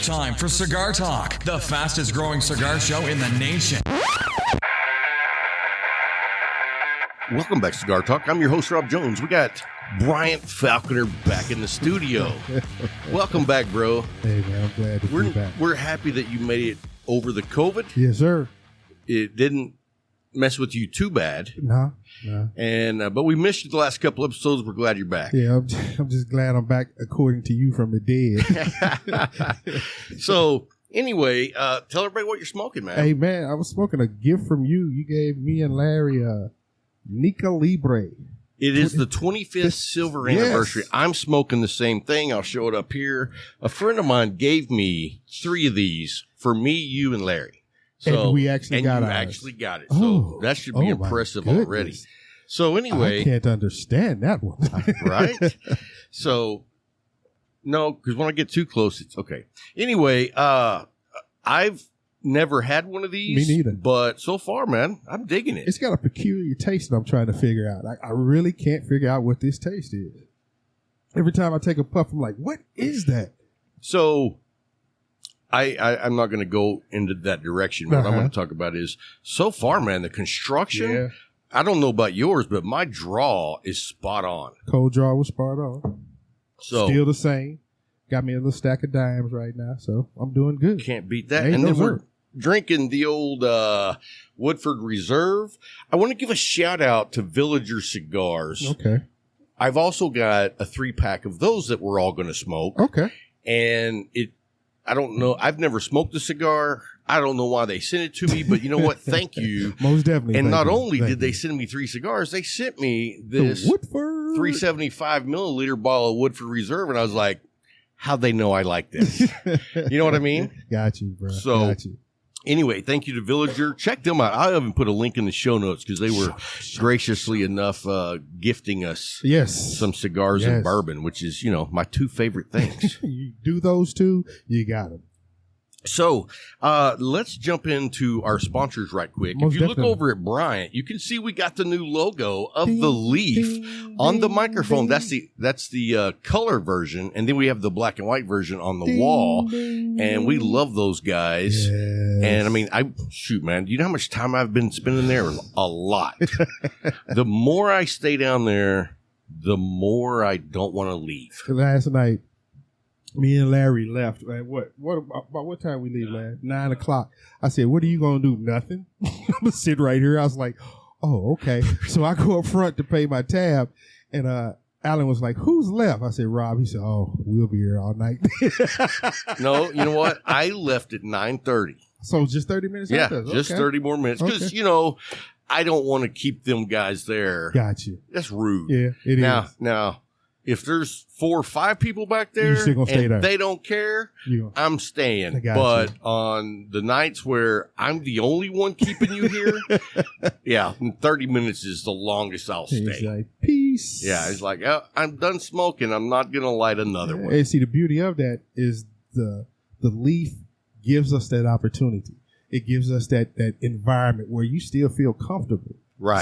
time for Cigar Talk, the fastest growing cigar show in the nation. Welcome back to Cigar Talk. I'm your host, Rob Jones. We got Bryant Falconer back in the studio. Welcome back, bro. Hey, man, I'm glad to be back. We're happy that you made it over the COVID. Yes, sir. It didn't mess with you too bad. No. And but we missed you the last couple episodes. We're glad you're back. Yeah, I'm just glad I'm back according to you from the dead. So, anyway, tell everybody what you're smoking, man. Hey, man, I was smoking a gift from you. You gave me and Larry a Nica Libre. It is the 25th silver anniversary. I'm smoking the same thing. I'll show it up here. A friend of mine gave me 3 of these for me, you, and Larry. So, and we actually got ours. Actually got it. So that should be impressive already. So anyway. I can't understand that one. Right? So, no, because when I get too close, it's okay. Anyway, I've never had one of these. Me neither. But so far, man, I'm digging it. It's got a peculiar taste that I'm trying to figure out. I really can't figure out what this taste is. Every time I take a puff, I'm like, what is that? So I'm not going to go into that direction. What I'm going to talk about is, so far, man, the construction, Yeah. I don't know about yours, but my draw is spot on. Cold draw was spot on. So Still the same. Got me a little stack of dimes right now, so I'm doing good. Can't beat that. Ain't And no then we're hurt. drinking the old Woodford Reserve. I want to give a shout out to Villager Cigars. Okay. I've also got a 3-pack of those that we're all going to smoke. Okay. And I don't know. I've never smoked a cigar. I don't know why they sent it to me, but you know what? Thank you. Most definitely. And thank not you. only Thank did they you. send me 3 cigars, they sent me this The Woodford 375 milliliter bottle of Woodford Reserve, and I was like, how'd they know I like this? You know what I mean? Got you, bro. So, Got you. Anyway, thank you to Villager. Check them out. I haven't put a link in the show notes because they were graciously enough gifting us some cigars and bourbon, which is, my 2 favorite things. You do those 2, you got them. So let's jump into our sponsors right quick. Most if you definitely. look over at Bryant, you can see we got the new logo of Ding, the leaf ding, on the ding, microphone. ding. That's the color version, and then we have the black and white version on the Ding, wall. ding, And we ding. love those guys. Yes. And I mean, man, do you know how much time I've been spending there? A lot. The more I stay down there, the more I don't want to leave. Last night, me and Larry left. Like, about what time we leave, Larry? 9 o'clock. I said, what are you going to do? Nothing. I'm going to sit right here. I was like, oh, okay. So I go up front to pay my tab, and Alan was like, who's left? I said, Rob. He said, oh, we'll be here all night. No, you know what? I left at 9:30. So just 30 minutes Yeah, after? just Okay. 30 more minutes. Because, I don't want to keep them guys there. Got you. That's rude. Yeah, it is. Now, if there's 4 or 5 people back there You still gonna stay and there. they don't care, You- I'm I staying. got But you. on the nights where I'm the only one keeping you here, 30 minutes is the longest I'll He's stay. like, peace. Yeah, it's like, I'm done smoking. I'm not going to light another one. And see, the beauty of that is the leaf gives us that opportunity. It gives us that environment where you still feel comfortable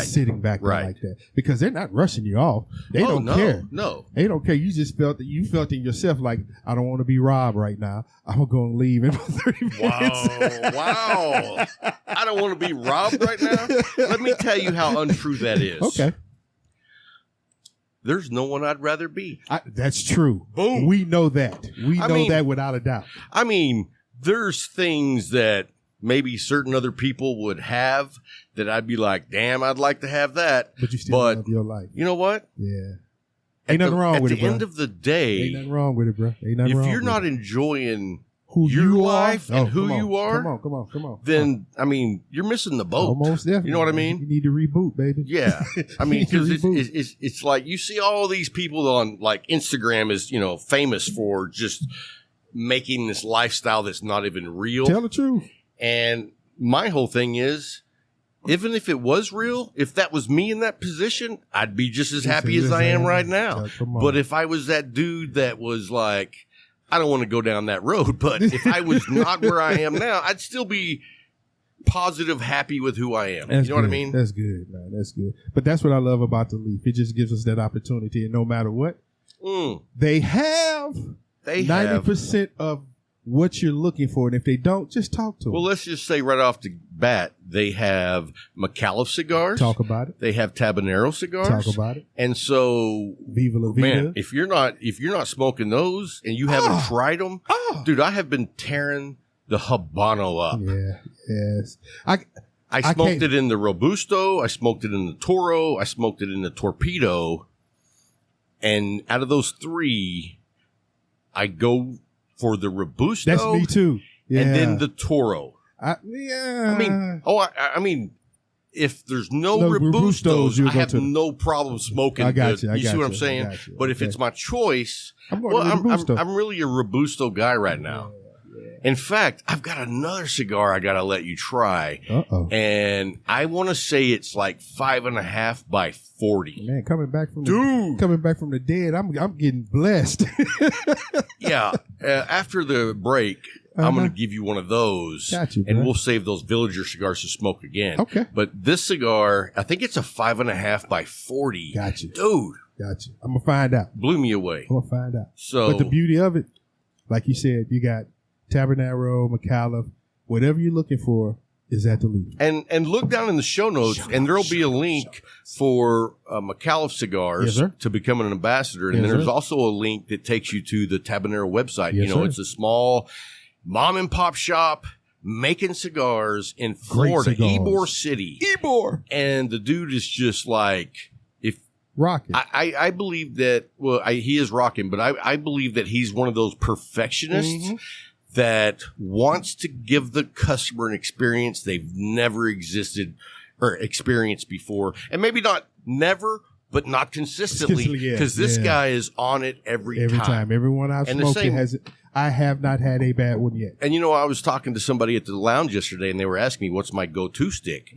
sitting back there like that, because they're not rushing you off. They don't care. No. They don't care. You just felt that you felt in yourself like, I don't want to be robbed right now. I'm going to leave in 30 minutes. Wow. I don't want to be robbed right now. Let me tell you how untrue that is. Okay. There's no one I'd rather be. That's true. Boom. We know that. We know that without a doubt. I mean, there's things that maybe certain other people would have that I'd be like, damn, I'd like to have that. But you still love your life. You know what? Yeah. Ain't nothing wrong with it, bro. At the end of the day, ain't nothing wrong with it, bro. Ain't nothing wrong if you're with not it. enjoying Who your you life are and who you are, come on. then, I mean, you're missing the boat. Almost definitely. You know what I mean? You need to reboot, baby. Yeah. I mean, You need because to it's like you see all these people on like Instagram is, famous for just making this lifestyle that's not even real. Tell the truth. And my whole thing is, even if it was real, if that was me in that position, I'd be just as happy as I am right now. Yeah, come on. But if I was that dude that was like, I don't want to go down that road, but if I was not where I am now, I'd still be positive, happy with who I am. That's you know what I good. mean? That's good, man. That's good. But that's what I love about the Leaf. It just gives us that opportunity, and no matter what, they have 90% of what you're looking for. And if they don't, just talk to them. Well, let's just say right off the bat, they have Micallef cigars. Talk about it. They have Tabanero cigars. Talk about it. And so, Viva la Vida. Man, if you're not smoking those and you haven't tried them, dude, I have been tearing the Habano up. Yeah, yes. I smoked it in the Robusto. I smoked it in the Toro. I smoked it in the Torpedo. And out of those three, I go for the Robusto. That's me too. Yeah. And then the Toro. I mean, if there's no Robustos, I have no problem smoking. You see what I'm saying? But if it's my choice, I'm really a Robusto guy right now. In fact, I've got another cigar I got to let you try. And I want to say it's like 5.5 by 40. Man, coming back from the dead, I'm getting blessed. Yeah. After the break, I'm going to give you one of those. Got you, and we'll save those Villager cigars to smoke again. Okay. But this cigar, I think it's a 5.5 by 40. Got you. Dude. Got you. I'm going to find out. Blew me away. I'm going to find out. So, but the beauty of it, like you said, you got Tabanero, Micallef, whatever you're looking for is at the leaf. And look down in the show notes, and there'll be a link for Micallef cigars to become an ambassador. And then there's also a link that takes you to the Tabanero website. It's a small mom and pop shop making cigars in Florida, Ybor City. Ybor. And the dude is just like, rocking. I believe that, he is rocking, but I believe that he's one of those perfectionists that wants to give the customer an experience they've never existed or experienced before. And maybe not never, but not consistently, because this guy is on it every time. Everyone I've smoked has it. I have not had a bad one yet. And I was talking to somebody at the lounge yesterday, and they were asking me what's my go-to stick.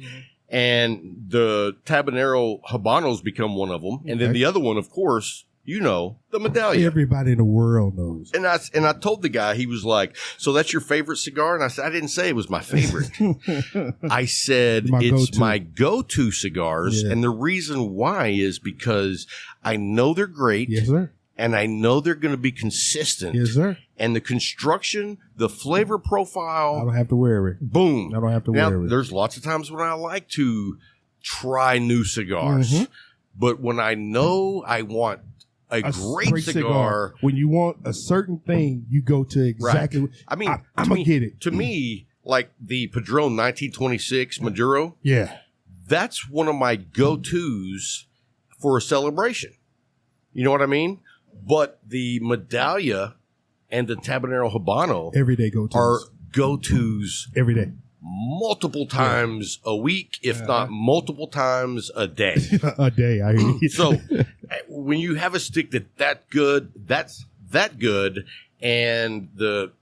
And the Tabanero Habanos become one of them. And then the other one, of course, the Medallion. Everybody in the world knows. And I told the guy, he was like, so that's your favorite cigar? And I said, I didn't say it was my favorite. I said, my go-to cigars. Yeah. And the reason why is because I know they're great. Yes, sir. And I know they're going to be consistent. Yes, sir. And the construction, the flavor profile. I don't have to worry. Boom. I don't have to worry. There's lots of times when I like to try new cigars. But when I know I want a great cigar. When you want a certain thing, you go to exactly. Right. I mean, I'm going to get it. To me, like the Padron 1926 Maduro. Yeah. That's one of my go-tos for a celebration. You know what I mean? But the Medallia and the Tabanero Habano everyday go-tos are go-tos every day. Multiple times a week, if not multiple times a day. A day, I hear you. So when you have a stick that's that good, and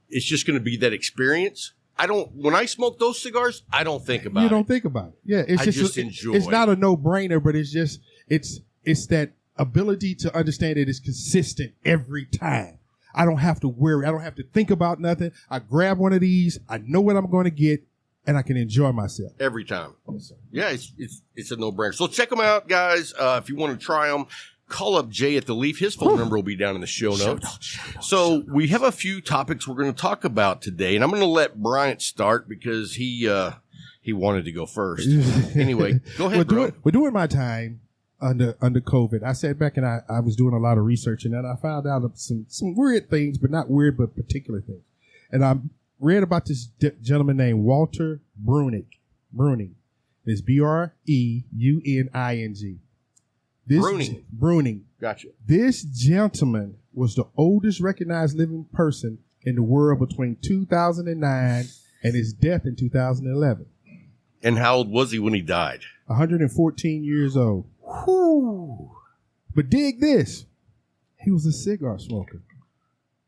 it's just going to be that experience. When I smoke those cigars, I don't think about it. You don't think about it. Yeah, I just enjoy. It's not a no-brainer, but it's just it's that ability to understand that it's consistent every time. I don't have to worry. I don't have to think about nothing. I grab one of these. I know what I'm going to get. And I can enjoy myself every time. Yeah, it's a no-brainer. So check them out, guys. If you want to try them, call up Jay at the Leaf. His phone number will be down in the show notes. So we have a few topics we're going to talk about today, and I'm going to let Bryant start because he wanted to go first. Anyway, go ahead, bro. We're doing my time under COVID. I sat back and I was doing a lot of research, and then I found out some weird things, but not weird, but particular things. And I'm read about this gentleman named Walter Bruning. It's Bruning. Bruning. Gotcha. This gentleman was the oldest recognized living person in the world between 2009 and his death in 2011. And how old was he when he died? 114 years old. Whew. But dig this. He was a cigar smoker.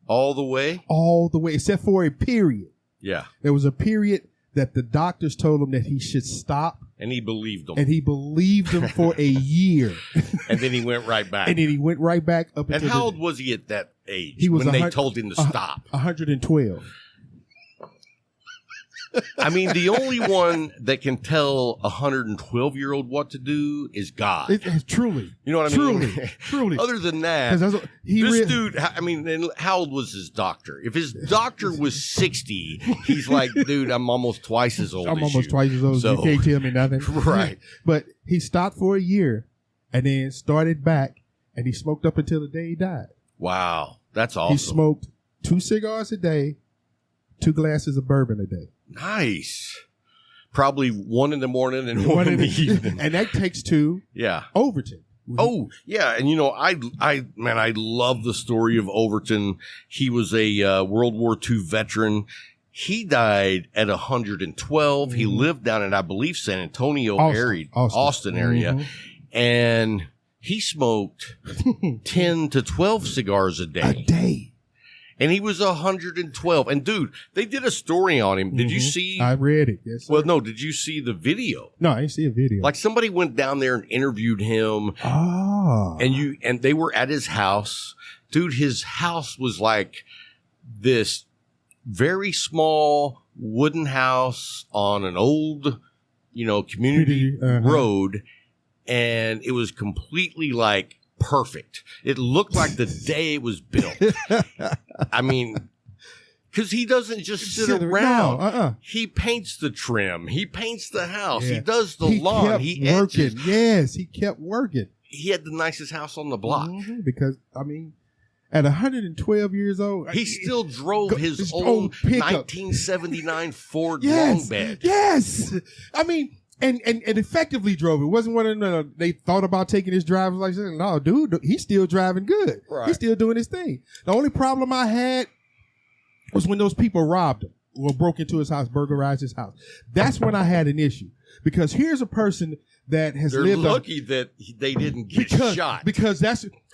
All the way? All the way, except for a period. Yeah. There was a period that the doctors told him that he should stop. And he believed them. And he believed them for a year. And then he went right back. And then he went right back up. And how old was he at that age when they told him to stop? 112. I mean, the only one that can tell a 112-year-old what to do is God. It's truly. You know what I mean? Truly. Other than that, this dude, I mean, how old was his doctor? If his doctor was 60, he's like, dude, I'm almost twice as old as you. I'm almost twice as old, so you can't tell me nothing. Right. But he stopped for a year and then started back, and he smoked up until the day he died. Wow. That's awesome. He smoked 2 cigars a day, 2 glasses of bourbon a day. Nice. Probably 1 in the morning and 1 in the evening. And that takes 2. Yeah. Overton. Oh, yeah. And, you know, I love the story of Overton. He was a World War II veteran. He died at 112. He lived down in, I believe, San Antonio area, Austin area. And he smoked 10 to 12 cigars a day. A day. And he was 112. And, dude, they did a story on him. Did you see? I read it. Yes, sir. Well, no. Did you see the video? No, I didn't see a video. Like somebody went down there and interviewed him. Oh. And they were at his house. Dude, his house was like this very small wooden house on an old, community road. And it was completely like perfect. It looked like the day it was built. I mean, because he doesn't just sit around. No, He paints the trim. He paints the house. Yeah. He does the lawn. He edges. Yes, he kept working. He had the nicest house on the block. Because, I mean, at 112 years old, he still drove his old 1979 Ford long bed. Yes. I mean, and effectively drove it. It wasn't one of them, they thought about taking his driver's license. No, dude, he's still driving good. Right. He's still doing his thing. The only problem I had was when those people robbed him or broke into his house, burglarized his house. That's when I had an issue. Because here's a person that has lived. They're lucky that they didn't get shot. Because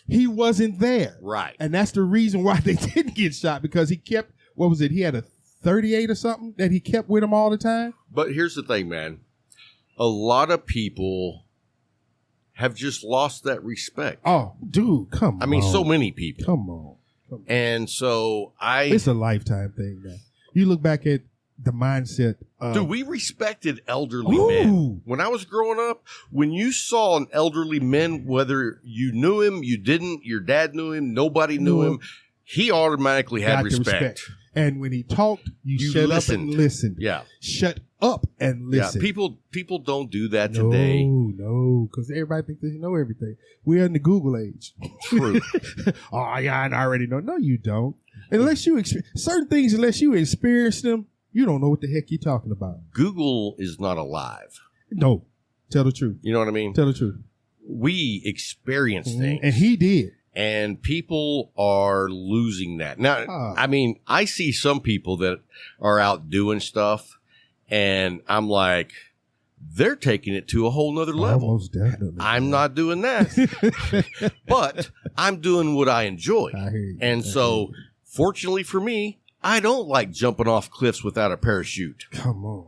he wasn't there. Right. And that's the reason why they didn't get shot, because he kept, what was it? He had a 38 or something that he kept with him all the time. But here's the thing, man. A lot of people have just lost that respect. Oh, dude, come on. I mean, so many people. Come on. And so it's a lifetime thing, man. You look back at the mindset of... Dude, we respected elderly men. When I was growing up, when you saw an elderly man, whether you knew him, you didn't, your dad knew him, nobody knew him, he automatically had respect. And when he talked, you shut listened. up and listened. Yeah. Shut up and listen. Yeah, people don't do that today. No, because everybody thinks they know everything. We're in the Google age. True. Oh, yeah, I already know. No, you don't. Unless you certain things, unless you experience them, you don't know what the heck you're talking about. Google is not alive. No. Tell the truth. You know what I mean? Tell the truth. We experience things. And he did. And people are losing that. Now, I mean, I see some people that are out doing stuff, and I'm like, they're taking it to a whole nother level. Almost definitely. I'm not doing that. But I'm doing what I enjoy. I hear you. And so, fortunately for me, I don't like jumping off cliffs without a parachute. Come on.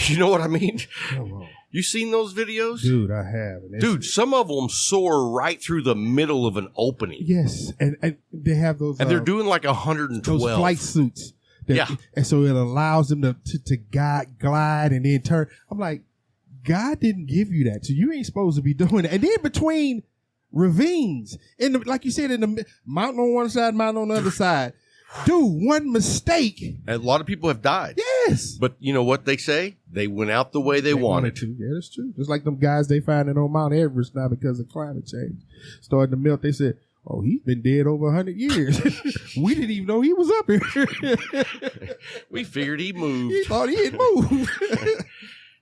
You know what I mean? Come on. You seen those videos? Dude, I have. Dude, some of them soar right through the middle of an opening. Yes. And they have those. And they're doing like 112. Those flight suits. Yeah. And so it allows them to glide and then turn. I'm like, God didn't give you that. So you ain't supposed to be doing it. And then between ravines, like you said, in the mountain on one side, mountain on the other side. Dude, one mistake. And a lot of people have died. Yes. But you know what they say? They went out the way they wanted to. Yeah, that's true. Just like them guys they finding on Mount Everest now because of climate change. Starting to melt. They said, oh, he's been dead over 100 years. We didn't even know he was up here. We figured he moved. He thought he had moved.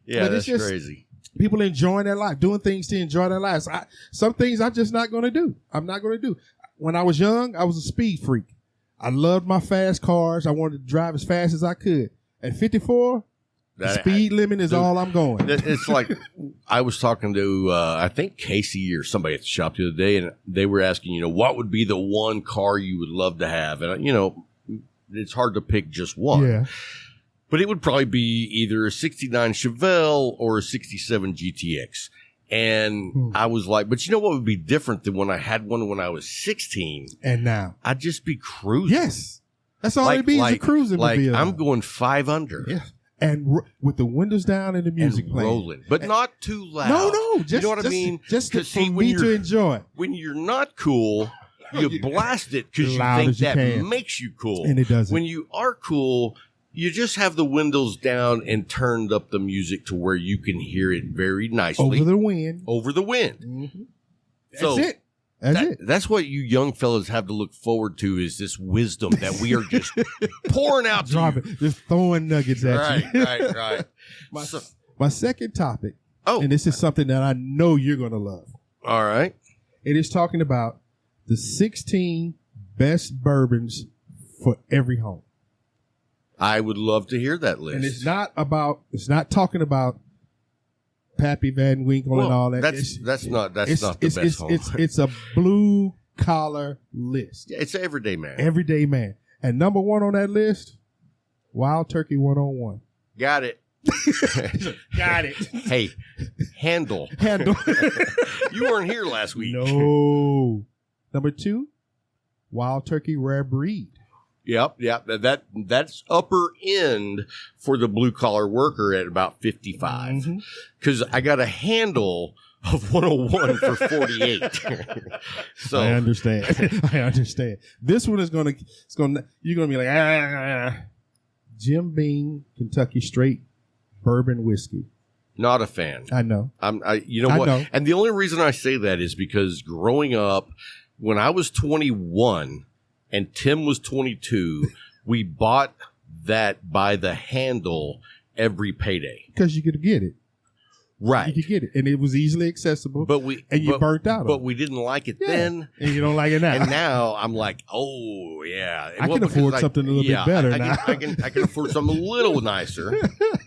Yeah, but that's crazy. People enjoying their life, doing things to enjoy their lives. Some things I'm just not going to do. I'm not going to do. When I was young, I was a speed freak. I loved my fast cars. I wanted to drive as fast as I could. At 54, the speed limit is all I'm going. It's like I was talking to, I think Casey or somebody at the shop the other day, and they were asking, what would be the one car you would love to have? And, it's hard to pick just one. Yeah. But it would probably be either a 69 Chevelle or a 67 GTX. And I was like, but you know what would be different than when I had one when I was 16? And now? I'd just be cruising. Yes. That's all it'd be is a cruising mobile. I'm going 5 under. Yeah. and with the windows down and the music and playing. rolling, but not too loud. No, just, you know what I mean? Just for me to enjoy. When you're not cool, you blast it because you think that makes you cool. And it doesn't. When you are cool, you just have the windows down and turned up the music to where you can hear it very nicely. Over the wind. Mm-hmm. That's it. That's what you young fellas have to look forward to is this wisdom that we are just pouring out to you. Just throwing nuggets at you. Right. My second topic, and this is something that I know you're going to love. All right. It is talking about the 16 best bourbons for every home. I would love to hear that list. And it's not talking about Pappy Van Winkle and all that. That's not the best home. It's a blue collar list. Yeah, it's an everyday man. Everyday man. And number one on that list, Wild Turkey 101. Got it. Got it. Hey, handle. You weren't here last week. No. Number two, Wild Turkey Rare Breed. Yep. That's upper end for the blue collar worker at about 55. Because I got a handle of 101 for 48. So I understand. This one is you're gonna be like Jim Beam Kentucky Straight Bourbon Whiskey. Not a fan. I know. You know what? And the only reason I say that is because growing up, when I was 21 and Tim was 22, we bought that by the handle every payday. Because you could get it. Right. You could get it. And it was easily accessible. You burnt out on it. But we didn't like it then. And you don't like it now. And now I'm like, oh, yeah. I can afford something a little bit better now. I can afford something a little nicer.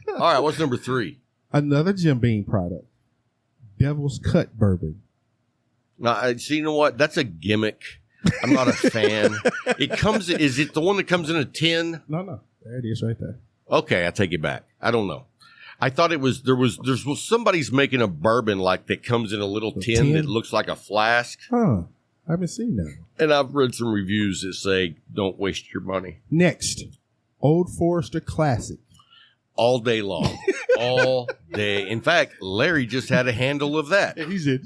All right, what's number 3? Another Jim Beam product. Devil's Cut Bourbon. Now, you know what? That's a gimmick. I'm not a fan. Is it the one that comes in a tin? No. There it is right there. Okay, I take it back. I don't know. I thought there's somebody's making a bourbon like that comes in a little tin that looks like a flask. Huh. I haven't seen that. And I've read some reviews that say don't waste your money. Next, Old Forester Classic. All day long. All day. In fact, Larry just had a handle of that. He said,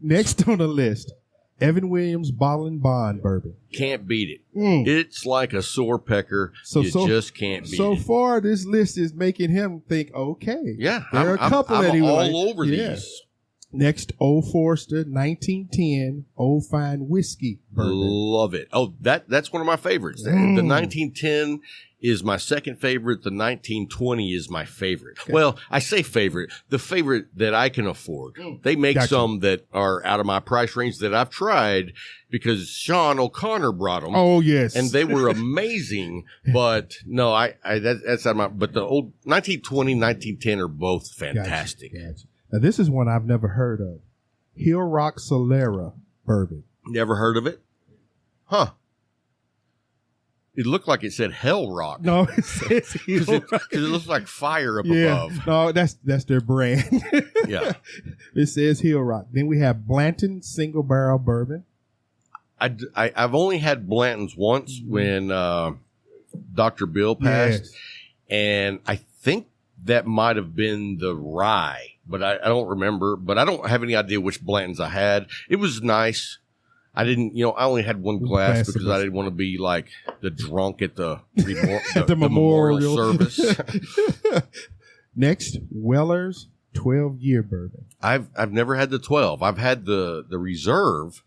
next on the list, Evan Williams Bottle and Bond Bourbon. Can't beat it. It's like a sore pecker. You just can't beat it. So far, this list is making him think, okay. Yeah. There are a couple that he all over these. Next, Old Forester 1910 Old Fine Whiskey Bourbon. Love it. Oh, that's one of my favorites. The 1910 is my second favorite. The 1920 is my favorite. Okay. Well, I say favorite. The favorite that I can afford. They make some that are out of my price range that I've tried because Sean O'Connor brought them. Oh, yes. And they were amazing. But no, that's out of my, but the old 1920, 1910 are both fantastic. Gotcha. Now, this is one I've never heard of. Hill Rock Solera Bourbon. Never heard of it? Huh. It looked like it said Hell Rock. No, it says Hill Rock. Because it looks like fire up above. No, that's their brand. Yeah. It says Hill Rock. Then we have Blanton Single Barrel Bourbon. I've only had Blanton's once when Dr. Bill passed. Yes. And I think that might have been the rye. But I don't remember. But I don't have any idea which Blanton's I had. It was nice. I didn't, I only had one glass because I didn't want to be like the drunk at the memorial service. Next, Weller's 12-year bourbon. I've never had the 12. I've had the reserve,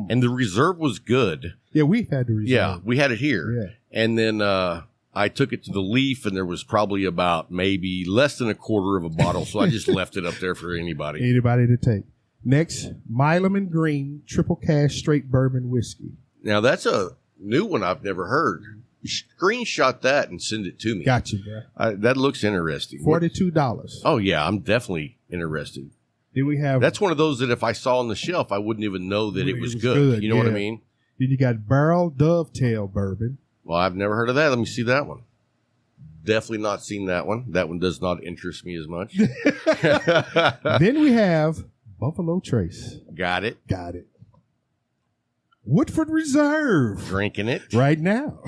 and the reserve was good. Yeah, we've had the reserve. Yeah, we had it here. Yeah. And then I took it to the Leaf, and there was probably about maybe less than a quarter of a bottle, so I just left it up there for anybody. Anybody to take. Next, Milam and Green Triple Cash Straight Bourbon Whiskey. Now, that's a new one I've never heard. Screenshot that and send it to me. Gotcha, bro. That looks interesting. $42. Oh, yeah, I'm definitely interested. Then we have... That's one of those that if I saw on the shelf, I wouldn't even know that it was good. You know what I mean? Then you got Barrel Dovetail Bourbon. Well, I've never heard of that. Let me see that one. Definitely not seen that one. That one does not interest me as much. Then we have... Buffalo Trace. Got it. Woodford Reserve. Drinking it. Right now.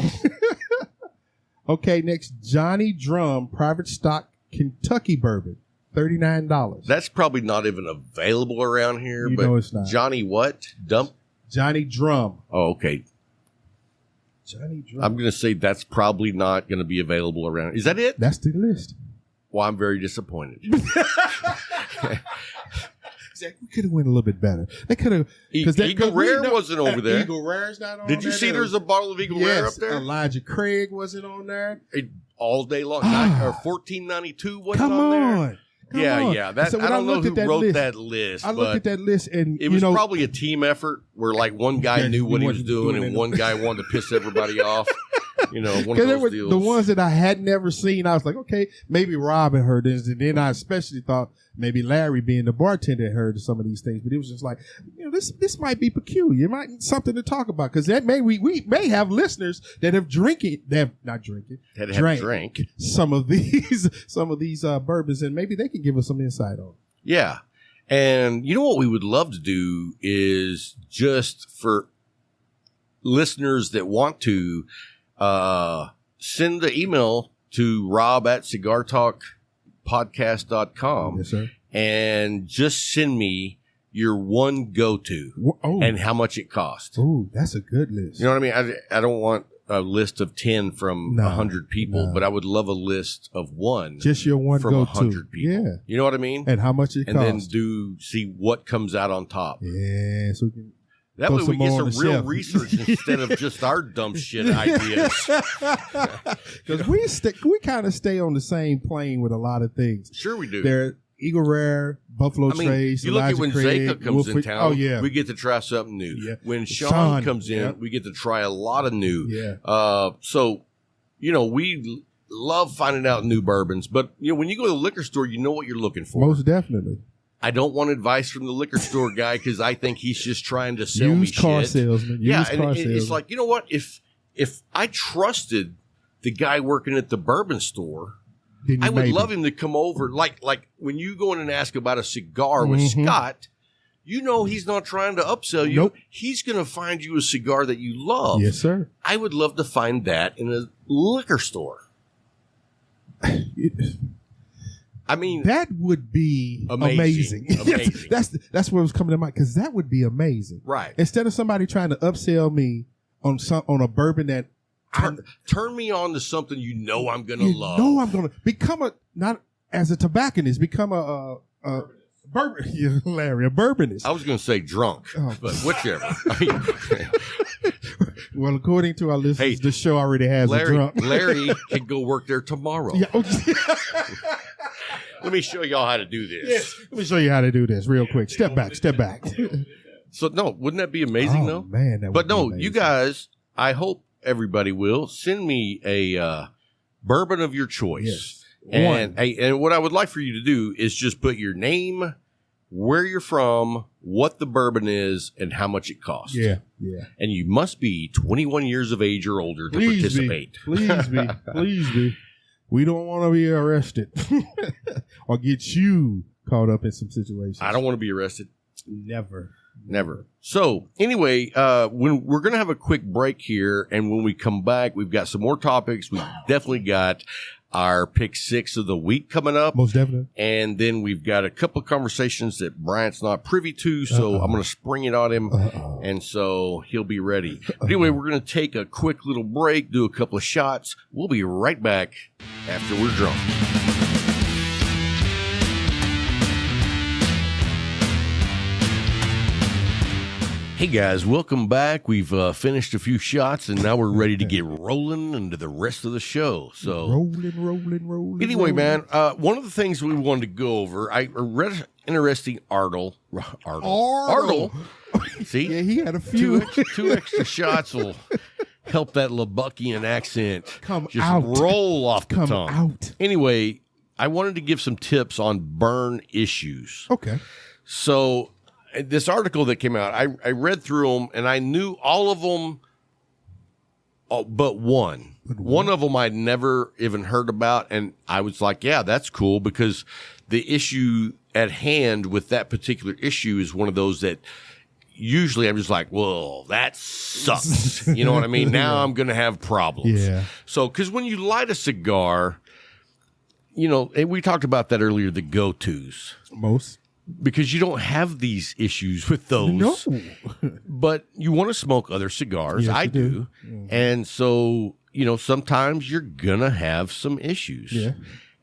Okay, next, Johnny Drum Private Stock Kentucky Bourbon, $39. That's probably not even available around here. You but know it's not. Johnny what? Johnny Drum. Oh, okay. Johnny Drum. I'm going to say that's probably not going to be available around. Is that it? That's the list. Well, I'm very disappointed. We could have went a little bit better. They could have. Eagle Rare wasn't over there. Eagle Rare's not on there. Did you see there's a bottle of Eagle Rare up there? Elijah Craig wasn't on there. All day long. Or $14.92 wasn't on there. Come on. Yeah. So I don't know who wrote that list. I looked at that list, and it was probably a team effort where like one guy knew what he was doing and one guy wanted to piss everybody off. One of those deals. The ones that I had never seen, I was like, okay, maybe Rob had heard this, and then I especially thought maybe Larry, being the bartender, had heard some of these things. But it was just like, this might be peculiar. It might be something to talk about, because that we may have listeners that have drank some of these bourbons, and maybe they can give us some insight on it. Yeah, and you know what we would love to do is just for listeners that want to. Send the email to rob@cigartalkpodcast.com. Yes, sir. And just send me your one go-to and how much it cost. Oh, that's a good list. You know what I mean? I don't want a list of 10 from 100 people, but I would love a list of one. Just your one from go-to. 100 people. Yeah. You know what I mean? And how much it costs. And then see what comes out on top. Yeah, so we can... That way we get some real research instead of just our dumb shit ideas. Because we kind of stay on the same plane with a lot of things. Sure we do. They're Eagle Rare, Buffalo Trace, you look at when Zeka comes in town, we get to try something new. Yeah. When Sean comes in, we get to try a lot of new. Yeah. So, we love finding out new bourbons. But, when you go to the liquor store, you know what you're looking for. Most definitely. I don't want advice from the liquor store guy because I think he's just trying to sell me shit. Car salesman. It's like, you know what? If I trusted the guy working at the bourbon store, I would love him to come over. Like when you go in and ask about a cigar with Scott, he's not trying to upsell you. Nope. He's going to find you a cigar that you love. Yes, sir. I would love to find that in a liquor store. I mean, that would be amazing. Amazing. That's what was coming to mind, because that would be amazing. Right. Instead of somebody trying to upsell me on a bourbon that turn me on to something I'm going to love. I'm going to become not as a tobacconist, become a bourbon. Larry, a bourbonist. I was going to say drunk, but whichever. Well, according to our listeners, the show already has a drunk. Larry can go work there tomorrow. Yeah. Let me show y'all how to do this. Yes. Let me show you how to do this real quick. Step back. So, no, wouldn't that be amazing, though? Man, that would be amazing. You guys, I hope everybody will send me a bourbon of your choice. Yes. And what I would like for you to do is just put your name, where you're from, what the bourbon is, and how much it costs. Yeah. And you must be 21 years of age or older to participate. Please be. We don't want to be arrested or get you caught up in some situations. I don't want to be arrested. Never. So anyway, when we're going to have a quick break here, and when we come back, we've got some more topics. We've definitely got our pick 6 of the week coming up. Most definitely. And then we've got a couple of conversations that Bryant's not privy to, so I'm going to spring it on him, and so he'll be ready. But anyway, we're going to take a quick little break, do a couple of shots. We'll be right back after we're drunk. Hey guys, welcome back. We've finished a few shots, and now we're ready to get rolling into the rest of the show. So rolling. Anyway, man, one of the things we wanted to go over, I read an interesting article. See, yeah, he had a few. Two extra shots will help that Lubbockian accent just out. Roll off the tongue. Out. Anyway, I wanted to give some tips on burn issues. Okay. So this article that came out, I read through them, and I knew all of them but one. One of them I'd never even heard about, and I was like, yeah, that's cool, because the issue at hand with that particular issue is one of those that usually I'm just like, well, that sucks. You know what I mean? Now I'm going to have problems. Yeah. So, because when you light a cigar, you know, and we talked about that earlier, the go-tos. Most. Because you don't have these issues with those. No. But you want to smoke other cigars. Yes, I you do. Mm-hmm. And so, you know, sometimes you're going to have some issues. Yeah.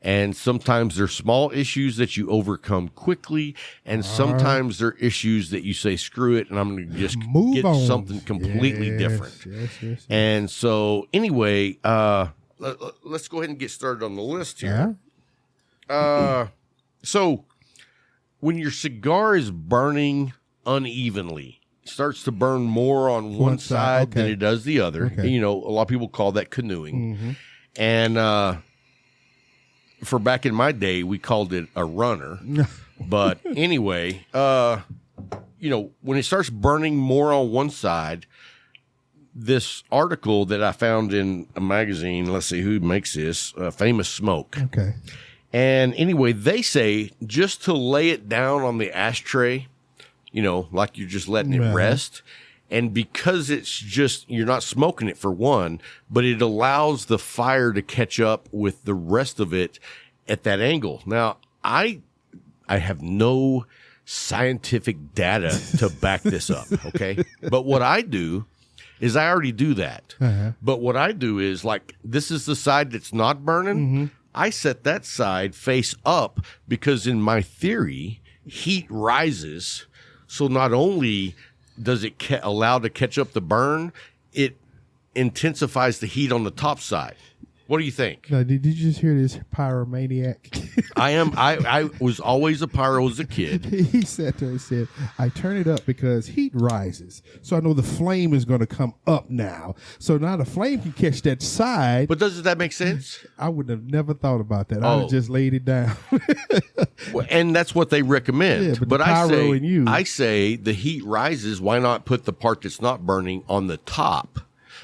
And sometimes they're small issues that you overcome quickly. And sometimes they're issues that you say, screw it, and I'm going to just get something completely different. Yes. And so, anyway, let's go ahead and get started on the list here. So, when your cigar is burning unevenly, it starts to burn more on one side than it does the other. Okay. And, you know, a lot of people call that canoeing. Mm-hmm. And for back in my day, we called it a runner. But anyway, you know, when it starts burning more on one side, this article that I found in a magazine, let's see who makes this, Famous Smoke. Okay. And anyway, they say just to lay it down on the ashtray, you know, like you're just letting it rest. And because it's just, you're not smoking it for one, but it allows the fire to catch up with the rest of it at that angle. Now, I have no scientific data to back this up, okay? But what I do is I already do that. Uh-huh. But what I do is, like, this is the side that's not burning. Mm-hmm. I set that side face up because in my theory, heat rises. So not only does it allow to catch up the burn, it intensifies the heat on the top side. What do you think? Now, did you just hear this pyromaniac? I was always a pyro as a kid. He said, I turn it up because heat rises. So I know the flame is going to come up now. So now the flame can catch that side. But doesn't that make sense? I would have never thought about that. I would have just laid it down. Well, and that's what they recommend. Yeah, but I say the heat rises. Why not put the part that's not burning on the top?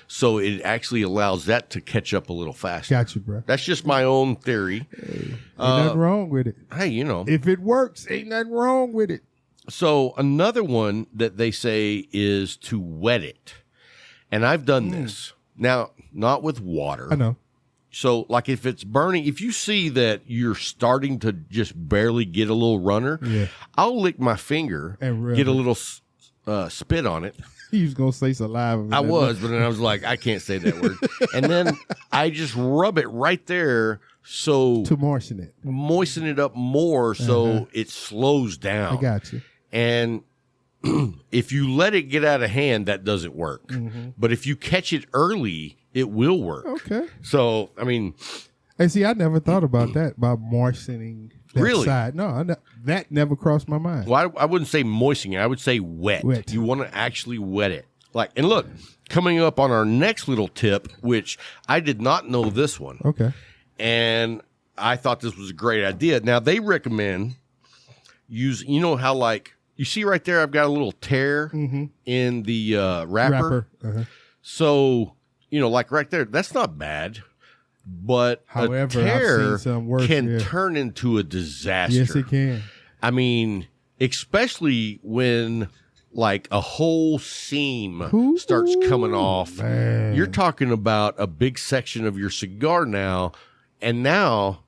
So it actually allows that to catch up a little faster. Got you, bro. That's just my own theory. Hey, ain't nothing wrong with it. Hey, you know. If it works, ain't nothing wrong with it. So another one that they say is to wet it. And I've done this. Now, not with water. I know. So, like, if it's burning, if you see that you're starting to just barely get a little runner, I'll lick my finger and get a little spit on it. He was going to say saliva. I was, but then I was like, I can't say that word. And then I just rub it right there to moisten it up more so it slows down. I got you. And if you let it get out of hand, that doesn't work. Mm-hmm. But if you catch it early, it will work. Okay. So, I mean. And see, I never thought about that, about moistening that side. No, that never crossed my mind. Well, I wouldn't say moistening. I would say wet. You want to actually wet it. Like, and look, coming up on our next little tip, which I did not know this one. Okay. And I thought this was a great idea. Now, they recommend you know how, like, you see right there, I've got a little tear in the wrapper. Uh-huh. So, you know, like right there, that's not bad. But however, a tear worse, can turn into a disaster. Yes, it can. I mean, especially when like a whole seam starts coming off. Man. You're talking about a big section of your cigar now. And now,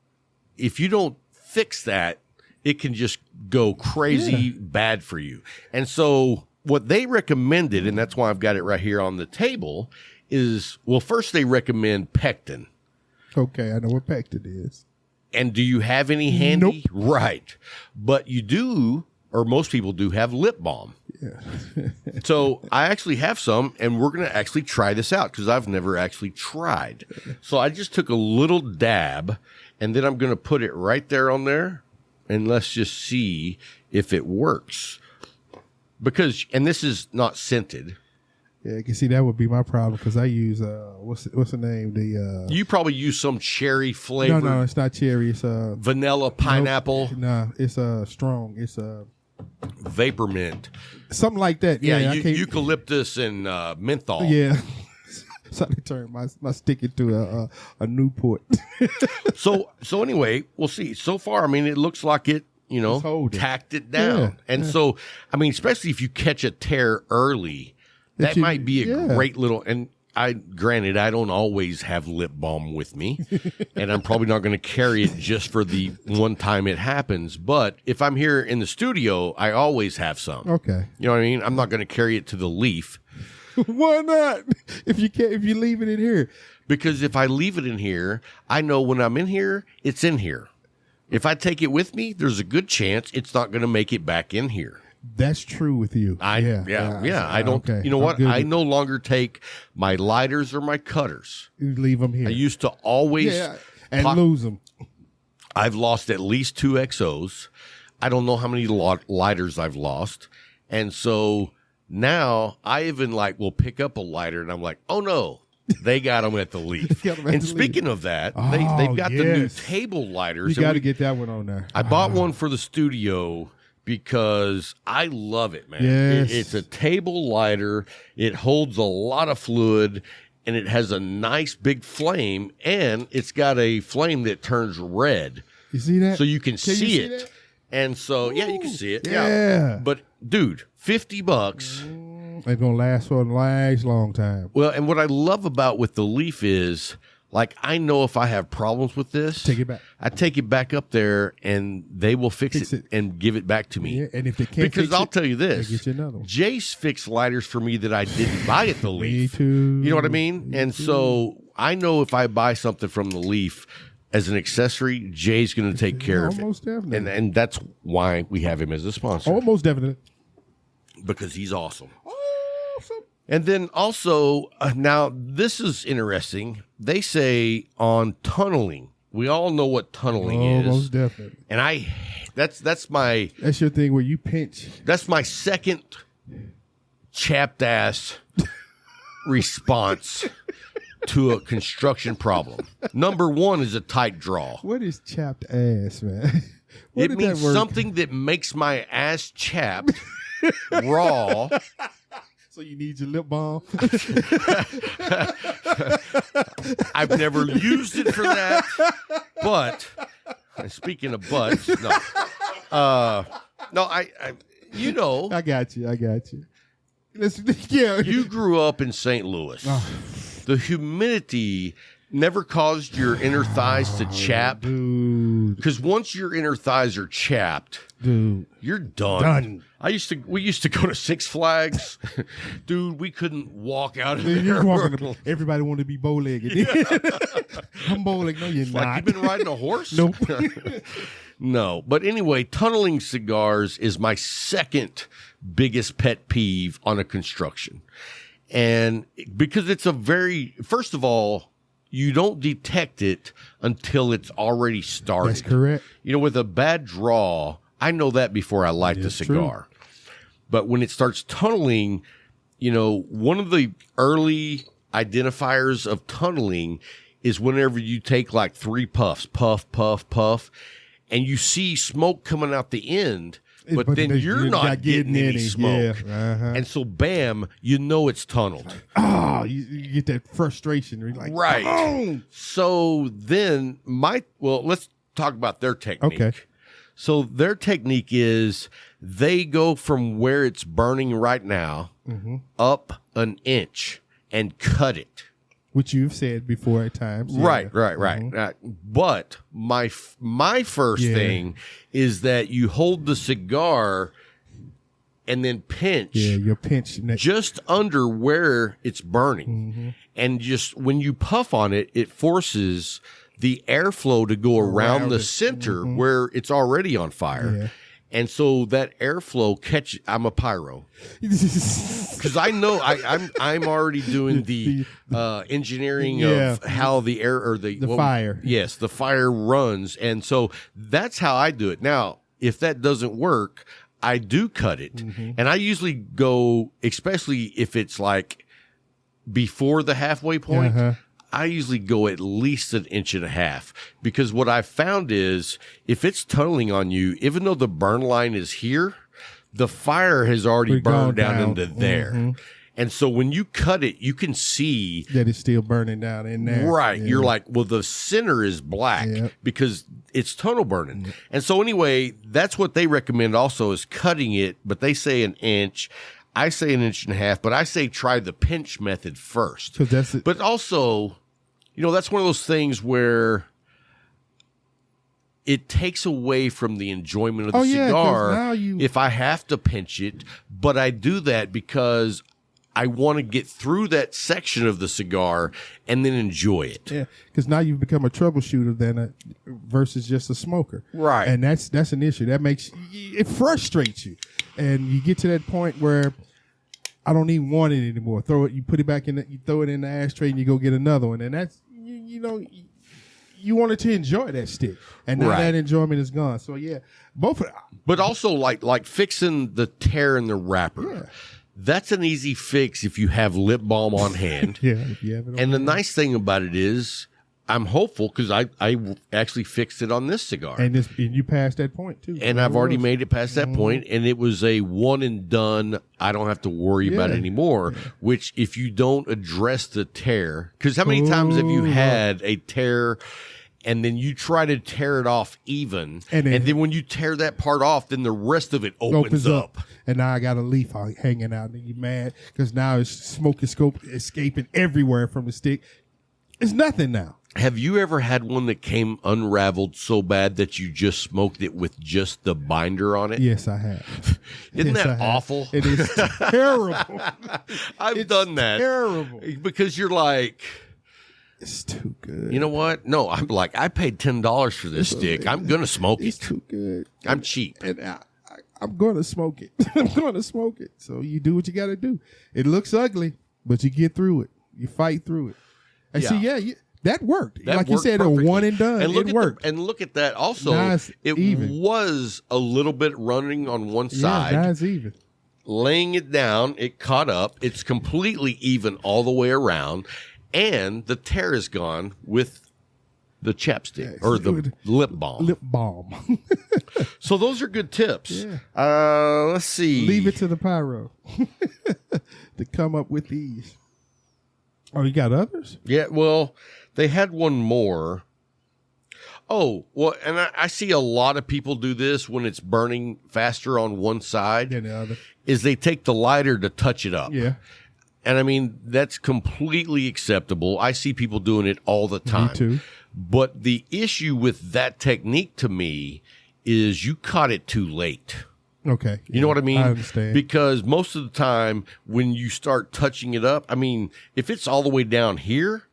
if you don't fix that, it can just go crazy bad for you. And so what they recommended, and that's why I've got it right here on the table, is, well, first they recommend pectin. Okay, I know what pectin is. And do you have any handy? Nope. Right. But you do, or most people do, have lip balm. Yeah. So I actually have some, and we're going to actually try this out because I've never actually tried. So I just took a little dab, and then I'm going to put it right there on there, and let's just see if it works. Because, and this is not scented. Yeah, you can see that would be my problem because I use what's the name? You probably use some cherry flavor. No, it's not cherry. It's vanilla, pineapple. No, it's strong. It's vapor mint, something like that. Yeah, eucalyptus and menthol. Yeah, so they turn my stick into a Newport. So anyway, we'll see. So far, I mean, it looks like it tacked it down. Yeah, and so, I mean, especially if you catch a tear early, that might be a great little, and granted, I don't always have lip balm with me, and I'm probably not going to carry it just for the one time it happens. But if I'm here in the studio, I always have some. Okay. You know what I mean? I'm not going to carry it to the leaf. Why not? If you leave it in here. Because if I leave it in here, I know when I'm in here, it's in here. If I take it with me, there's a good chance it's not going to make it back in here. That's true with you. I don't. Okay. You know what? I no longer take my lighters or my cutters. You leave them here. I used to always lose them. I've lost at least 2 XOs. I don't know how many lighters I've lost, and so now I even will pick up a lighter, and I'm like, oh no. They got them at the leaf. And speaking of that, they've got the new table lighters. You got to get that one on there. I bought one for the studio because I love it, man. Yes. It's a table lighter. It holds a lot of fluid, and it has a nice big flame, and it's got a flame that turns red. You see that? So you can see it. That? And so, you can see it. Yeah. But, dude, $50. It's going to last for a nice long time. Well, and what I love about with the leaf is, I know if I have problems with this, take it back. I take it back up there, and they will fix it and give it back to me. Yeah, and if they can't because I'll tell you this, get you another one. Jace fixed lighters for me that I didn't buy at the leaf. Me too. You know what I mean? And so I know if I buy something from the leaf as an accessory, Jay's going to take care of it. Almost definitely. And that's why we have him as a sponsor. Almost definitely. Because he's awesome. And then also, now this is interesting. They say on tunneling, we all know what tunneling is. Most definitely. And that's your thing where you pinch. That's my second chapped ass response to a construction problem. Number 1 is a tight draw. What is chapped ass, man? It means something that makes my ass chapped, raw. So you need your lip balm? I've never used it for that. But, speaking of butts, no. I got you. You grew up in St. Louis. Oh. The humidity never caused your inner thighs to chap. Dude. Because once your inner thighs are chapped, dude, you're done. We used to go to Six Flags. Dude, we couldn't walk out of there. Everybody wanted to be bow-legged. Yeah. I'm bow-legged. No, you're not. You've been riding a horse? Nope. No. But anyway, tunneling cigars is my second biggest pet peeve on a construction. And because it's first of all, you don't detect it until it's already started. That's correct. With a bad draw, I know that before I light the cigar. True. But when it starts tunneling, one of the early identifiers of tunneling is whenever you take 3 puffs, puff, puff, puff, and you see smoke coming out the end, but then you're not getting any smoke. Yeah. Uh-huh. And so, bam, it's tunneled. Oh, you get that frustration. You're like, right. Oh. So then let's talk about their technique. Okay. So their technique is they go from where it's burning right now up an inch and cut it. Which you've said before at times. Yeah. Right. But my first thing is that you hold the cigar and then pinch. Yeah, you're pinching just under where it's burning. And just when you puff on it, it forces the airflow to go around the center where it's already on fire. Yeah. And so that airflow I'm a pyro. Because I know I'm already doing the engineering of how the air or the fire. Yes, the fire runs. And so that's how I do it. Now, if that doesn't work, I do cut it. And I usually go, especially if it's before the halfway point, I usually go at least 1.5 inches because what I've found is if it's tunneling on you, even though the burn line is here, the fire has already burned down into there. And so when you cut it, you can see that it's still burning down in there. Right. Yeah. You're like, well, the center is black because it's tunnel burning. And so anyway, that's what they recommend also is cutting it, but they say an inch. I say an inch and a half, but I say try the pinch method first. But also, that's one of those things where it takes away from the enjoyment of the cigar if I have to pinch it, but I do that because I want to get through that section of the cigar and then enjoy it. Yeah, because now you've become a troubleshooter versus just a smoker. Right. And that's an issue. It frustrates you. And you get to that point where I don't even want it anymore. You put it back you throw it in the ashtray and you go get another one. And that's, you wanted to enjoy that stick. And now that enjoyment is gone. So yeah, both of them. But also like fixing the tear in the wrapper. Yeah. That's an easy fix if you have lip balm on hand. Yeah, if you have it on and the nice thing about it is I'm hopeful because I actually fixed it on this cigar. And you passed that point, too. And I've already made it past that point, and it was a one and done. I don't have to worry about it anymore, which if you don't address the tear, because how many times have you had a tear and then you try to tear it off even, and then when you tear that part off, then the rest of it opens up. And now I got a leaf hanging out, and you're mad because now it's smoke escaping everywhere from the stick. It's nothing now. Have you ever had one that came unraveled so bad that you just smoked it with just the binder on it? Yes, I have. Isn't that awful? It is terrible. I've done that. Terrible. Because you're like, it's too good. You know what? No, I'm like, I paid $10 for this stick. I'm going to smoke it. It's too good. I'm cheap. And I'm going to smoke it. I'm going to smoke it. So you do what you got to do. It looks ugly, but you get through it. You fight through it. And that worked. Like you said, perfectly. A one and done. It worked. And look at that. Also, it was a little bit running on one side. Yeah, nice even. Laying it down, it caught up. It's completely even all the way around. And the tear is gone with the chapstick or the lip balm. Lip balm. So those are good tips. Yeah. Let's see. Leave it to the pyro to come up with these. Oh, you got others? Yeah, well, they had one more. Oh, well, and I see a lot of people do this when it's burning faster on one side. Than the other. Is they take the lighter to touch it up. Yeah. And I mean, that's completely acceptable. I see people doing it all the time. Me too. But the issue with that technique to me is you caught it too late. Okay. You know what I mean? I understand. Because most of the time when you start touching it up, I mean, if it's all the way down here,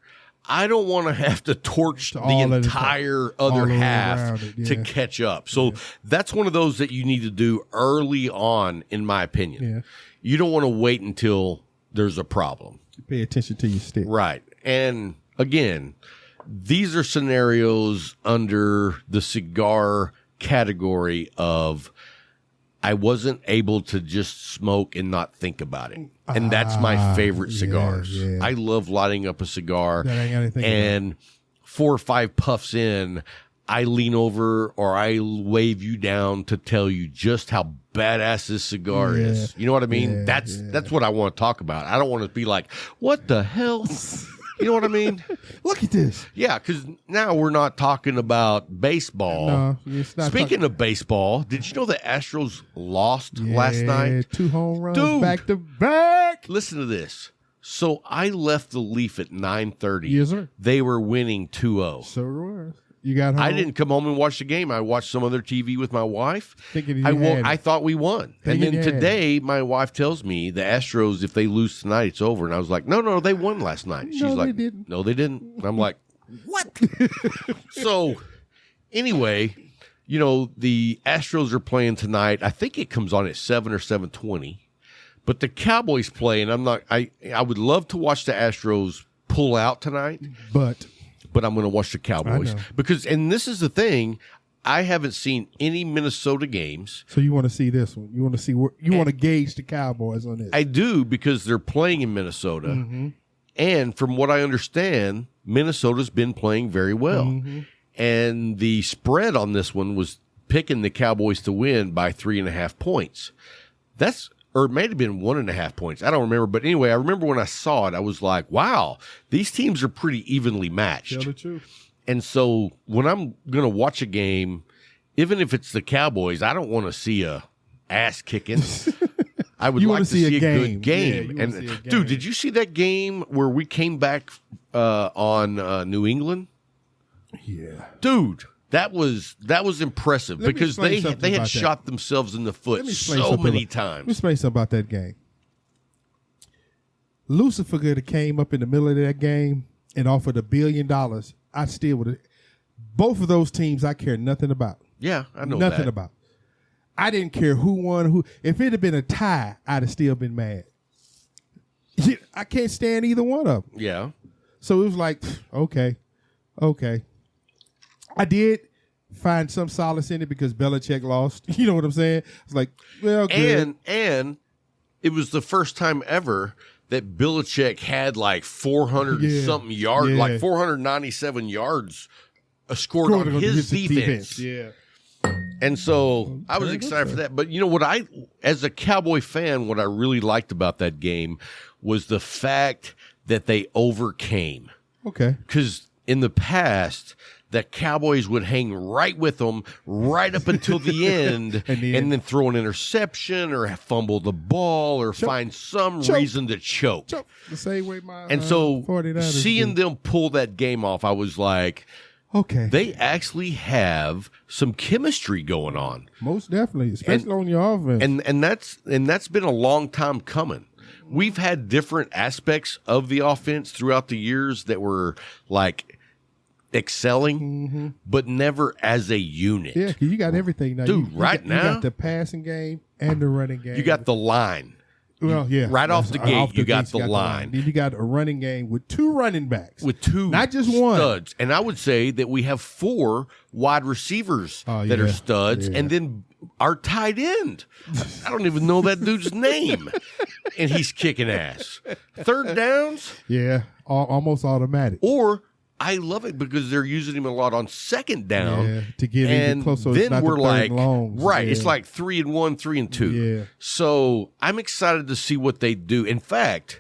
I don't want to have to torch the entire other half to catch up. So that's one of those that you need to do early on, in my opinion. Yeah. You don't want to wait until there's a problem. Pay attention to your stick. Right. And again, these are scenarios under the cigar category of I wasn't able to just smoke and not think about it. And that's my favorite cigars. Yeah. I love lighting up a cigar. That ain't got anything and 4 or 5 puffs in, I lean over or I wave you down to tell you just how badass this cigar is. You know what I mean? Yeah, that's what I want to talk about. I don't want to be like, what the hell? You know what I mean? Look at this. Yeah, because now we're not talking about baseball. No, it's not. Speaking of baseball, did you know the Astros lost last night? 2 home runs back to back. Listen to this. So I left the Leaf at 9:30. Yes, sir. They were winning 2-0. So it was. You got home? I didn't come home and watch the game. I watched some other TV with my wife. I thought we won. And then today, my wife tells me the Astros, if they lose tonight, it's over. And I was like, no, they won last night. She's like, they didn't. No, they didn't. And I'm like, what? So anyway, the Astros are playing tonight. I think it comes on at 7 or 7:20. But the Cowboys play, and I would love to watch the Astros pull out tonight. But I'm going to watch the Cowboys because, and this is the thing, I haven't seen any Minnesota games. So you want to see this one? You want to see want to gauge the Cowboys on this? I do because they're playing in Minnesota, and from what I understand, Minnesota's been playing very well, and the spread on this one was picking the Cowboys to win by 3.5 points. Or it may have been 1.5 points. I don't remember. But anyway, I remember when I saw it, I was like, wow, these teams are pretty evenly matched. Tell the truth. And so when I'm going to watch a game, even if it's the Cowboys, I don't want to see a ass kicking. I would like to see a good game. Yeah, and dude, did you see that game where we came back on New England? Yeah, dude, that was impressive because they had shot themselves in the foot so many times. Let me explain something about that game. Lucifer could have came up in the middle of that game and offered $1 billion. I still would have. Both of those teams, I care nothing about. Yeah, I know nothing that. about. I didn't care who won. Who, if it had been a tie, I'd have still been mad. I can't stand either one of them. Yeah. So it was like, okay. I did find some solace in it because Belichick lost. You know what I'm saying? It's like, well, good. And it was the first time ever that Belichick had like 400 something yards, like 497 yards scored on his defense. Yeah. And so I was excited for that. But you know what, as a Cowboy fan, what I really liked about that game was the fact that they overcame. Okay. Because in the past, the Cowboys would hang right with them right up until the end and then throw an interception or fumble the ball or find some reason to choke. The same way my And so 49ers seeing them pull that game off, I was like, okay, they actually have some chemistry going on. Most definitely, especially on your offense. And that's been a long time coming. We've had different aspects of the offense throughout the years that were like excelling, but never as a unit. Yeah, because you got everything now. Dude, now you got the passing game and the running game. You got the line. Well, yeah. Right off the gate, you got the line. Then you got a running game with 2 running backs. With 2 not just one. Studs. And I would say that we have 4 wide receivers that are studs. And then our tight end. I don't even know that dude's name. And he's kicking ass. Third downs. Yeah, almost automatic. Or I love it because they're using him a lot on second down to get even closer. So then we're like, right? It's like 3-1, 3-2. Yeah. So I'm excited to see what they do. In fact,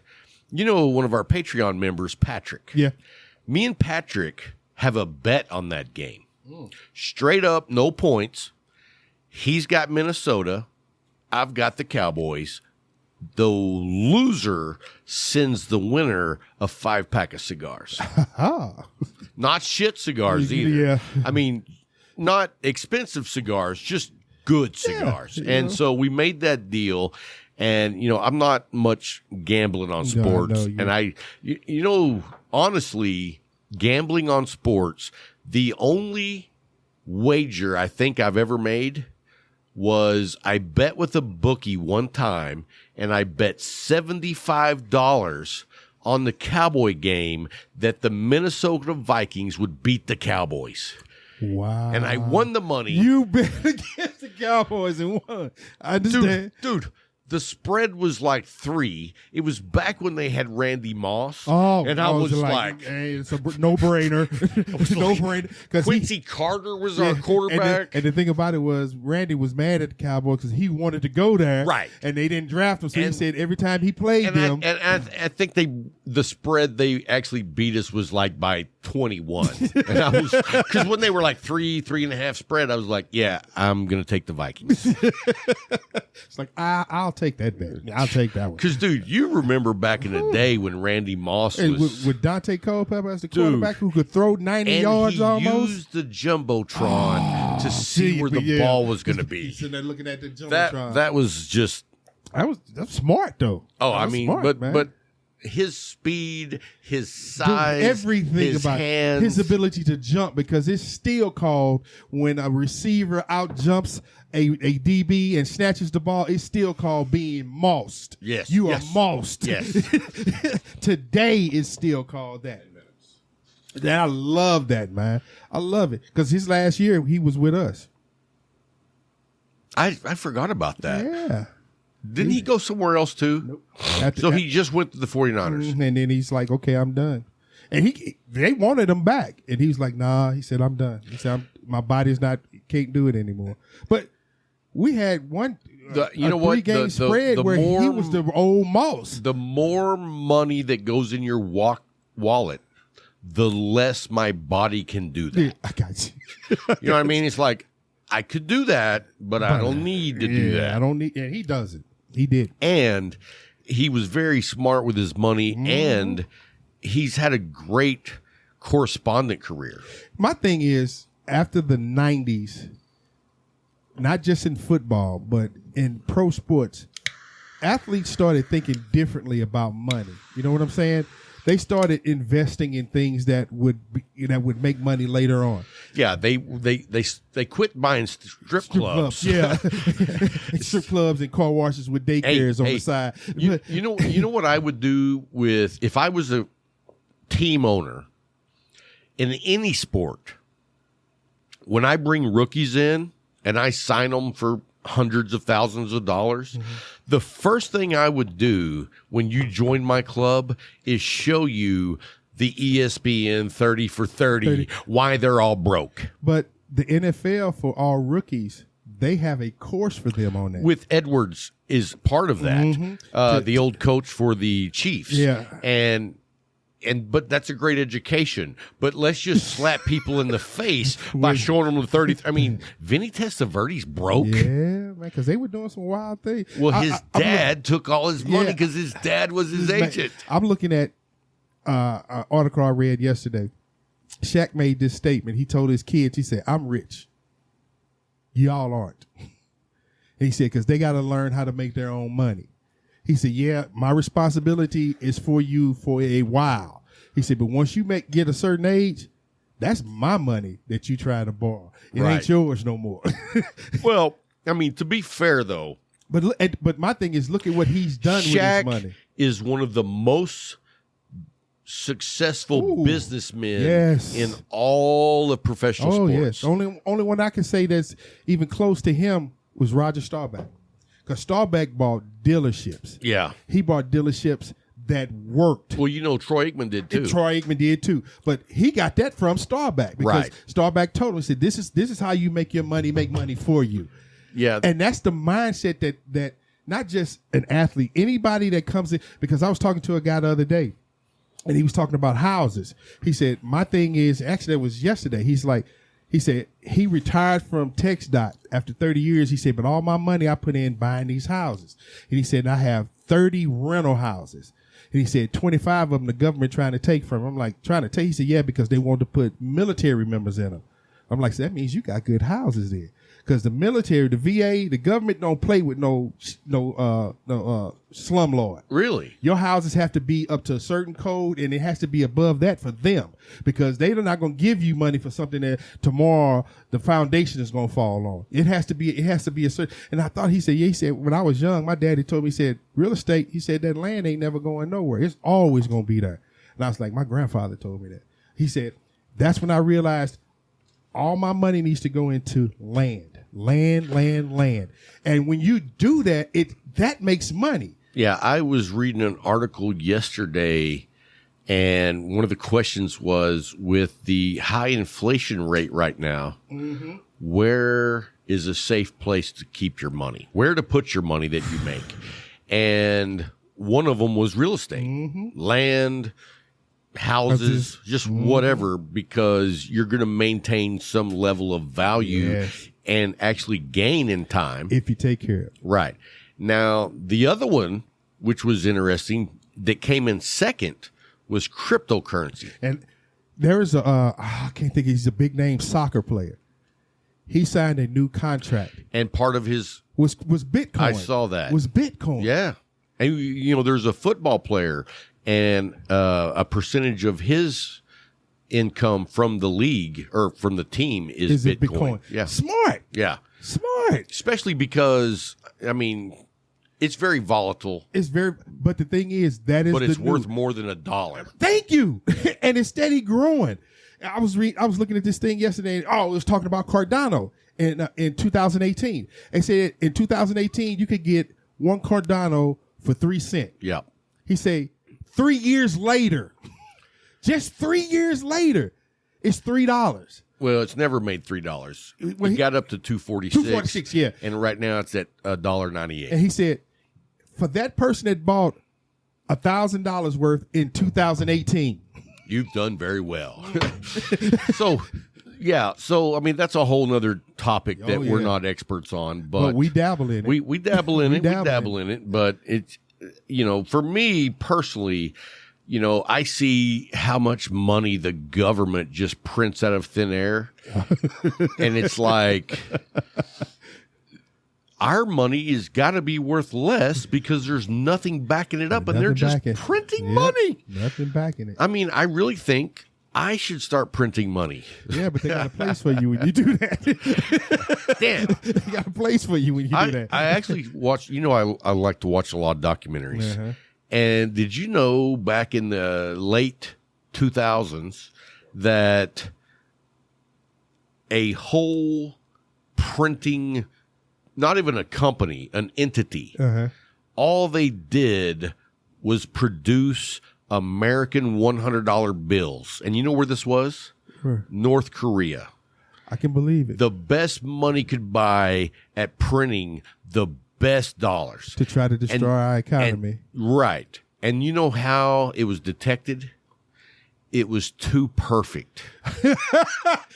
you know, one of our Patreon members, Patrick. Yeah. Me and Patrick have a bet on that game. Straight up, no points. He's got Minnesota. I've got the Cowboys. The loser sends the winner a 5-pack of cigars. Not shit cigars either. Yeah. I mean, not expensive cigars, just good cigars. And so we made that deal. And, you know, I'm not much gambling on sports. And you know, honestly, gambling on sports, the only wager I think I've ever made was I bet with a bookie one time, and I bet $75 on the Cowboy game that the Minnesota Vikings would beat the Cowboys. Wow. And I won the money. You bet against the Cowboys and won. I understand. Dude, the spread was like 3. It was back when they had Randy Moss. Oh, and I was like, hey, it's a no-brainer. It's a no-brainer. Quincy Carter was our quarterback. And the thing about it was Randy was mad at the Cowboys because he wanted to go there. Right. And they didn't draft him. So he said every time he played them. I think the spread they actually beat us was like by 21. And I was, because when they were like 3.5 spread, I was like, yeah, I'm going to take the Vikings. It's like, I'll take that bet. I'll take that one. Because, dude, you remember back in the day when Randy Moss was... With Dante Culpepper as the quarterback who could throw 90 yards almost? And he used the Jumbotron to see where the ball was going to be. He's sitting there looking at the Jumbotron. That was just... That's smart, though. Oh, I mean, smart, but his speed, his size, dude, everything his about hands, his ability to jump, because it's still called when a receiver out jumps a DB and snatches the ball, it's still called being mossed. Yes. You are mossed. Yes. Today it's still called that. And I love that, man. I love it. Because his last year he was with us. I forgot about that. Yeah. Didn't he go somewhere else too? Nope. So he just went to the 49ers. And then he's like, okay, I'm done. And they wanted him back. And he was like, nah. He said, I'm done. He said, my body's can't do it anymore. But we had one three-game spread where he was the old Moss. The more money that goes in your wallet, the less my body can do that. Yeah, I got you. You know what I mean? It's like, I could do that, but I don't need to do that. I don't need. Yeah, he does it. He did. And he was very smart with his money, and he's had a great correspondent career. My thing is, after the 90s, not just in football, but in pro sports, athletes started thinking differently about money. You know what I'm saying? They started investing in things that would make money later on. Yeah, they quit buying strip clubs. Yeah, strip clubs and car washes with daycares on the side. You know what I would do if I was a team owner in any sport. When I bring rookies in and I sign them for hundreds of thousands of dollars, the first thing I would do when you join my club is show you the ESPN 30 for 30, why they're all broke. But the NFL, for all rookies, they have a course for them on that. With Edwards is part of that, the old coach for the Chiefs. Yeah. But that's a great education. But let's just slap people in the face by showing them the 30. I mean, Vinny Testaverde's broke. Yeah, man, because they were doing some wild things. Well, his dad took all his money because his dad was his agent. I'm looking at an article I read yesterday. Shaq made this statement. He told his kids, he said, "I'm rich. Y'all aren't." And he said, because they got to learn how to make their own money. He said, yeah, my responsibility is for you for a while. He said, but once you get a certain age, that's my money that you try to borrow. It ain't yours no more. Well, I mean, to be fair, though. But my thing is, look at what he's done with his money. Is one of the most successful businessmen in all of professional sports. Yes. Only one I can say that's even close to him was Roger Staubach. Because Staubach bought dealerships. Yeah. He bought dealerships that worked. Well, Troy Aikman did too. Troy Aikman did too. But he got that from Staubach. Because Staubach told him, he said, this is how you make your money, make money for you. Yeah. And that's the mindset that not just an athlete, anybody that comes in, because I was talking to a guy the other day, and he was talking about houses. He said, my thing is, actually, it was yesterday. He said he retired from TxDOT after 30 years. He said, but all my money I put in buying these houses. And he said, I have 30 rental houses. And he said, 25 of them the government trying to take from him. I'm like, trying to take? He said, yeah, because they want to put military members in them. I'm like, so that means you got good houses there. Because the military, the VA, the government don't play with no slumlord. Really? Your houses have to be up to a certain code, and it has to be above that for them, because they're not going to give you money for something that tomorrow the foundation is going to fall on. It has to be a certain. And I thought he said when I was young, my daddy told me, he said real estate. He said that land ain't never going nowhere. It's always going to be there. And I was like, my grandfather told me that. He said that's when I realized all my money needs to go into land. And when you do that, that makes money. Yeah, I was reading an article yesterday, and one of the questions was, with the high inflation rate right now, where is a safe place to keep your money? Where to put your money that you make? And one of them was real estate, land, houses, just whatever, because you're going to maintain some level of value and actually gain in time. If you take care of it. Right. Now, the other one, which was interesting, that came in second, was cryptocurrency. And there is I can't think, he's a big name soccer player. He signed a new contract. And part of his... was Bitcoin. I saw that. Was Bitcoin. Yeah. And, there's a football player, and a percentage of his income from the league or from the team is Bitcoin. Yeah. Smart. Yeah. Smart. Especially because, it's very volatile. But the thing is, but it's worth more than $1. Thank you. And it's steady growing. I was looking at this thing yesterday. It was talking about Cardano in 2018. They said in 2018 you could get one Cardano for 3 cents. Yeah. He said 3 years later, just 3 years later, it's $3. Well, it's never made $3. It got up to $2.46. $2.46, yeah. And right now it's at $1.98. And he said, for that person that bought $1,000 worth in 2018, You've done very well. So, yeah. So, I mean, that's a whole nother topic that we're not experts on. But we dabble in it. We dabble in it. We dabble in it. But it's, for me personally, I see how much money the government just prints out of thin air. And it's like, our money has got to be worth less because there's nothing backing it up, and they're just printing money. Nothing backing it. I mean, I really think I should start printing money. Yeah, but they got a place for you when you do that. Damn. They got a place for you when you do that. I actually watch, I like to watch a lot of documentaries. Uh-huh. And did you know back in the late 2000s that a whole printing, not even a company, an entity, all they did was produce American $100 bills. And you know where this was? Where? North Korea. I can believe it. The best money could buy at printing the best dollars. To try to destroy our economy. Right. And you know how it was detected? It was too perfect.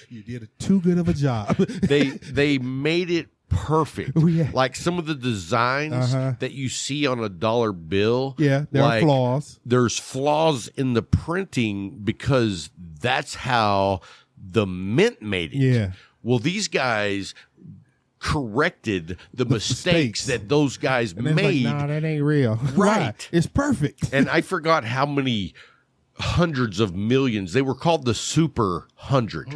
You did too good of a job. They made it perfect. Oh, yeah. Like some of the designs that you see on a dollar bill. Yeah, there are flaws. There's flaws in the printing because that's how the mint made it. Yeah. Well, these guys corrected the mistakes that those guys made. Like, nah, that ain't real. Right. It's perfect. And I forgot how many hundreds of millions. They were called the Super 100.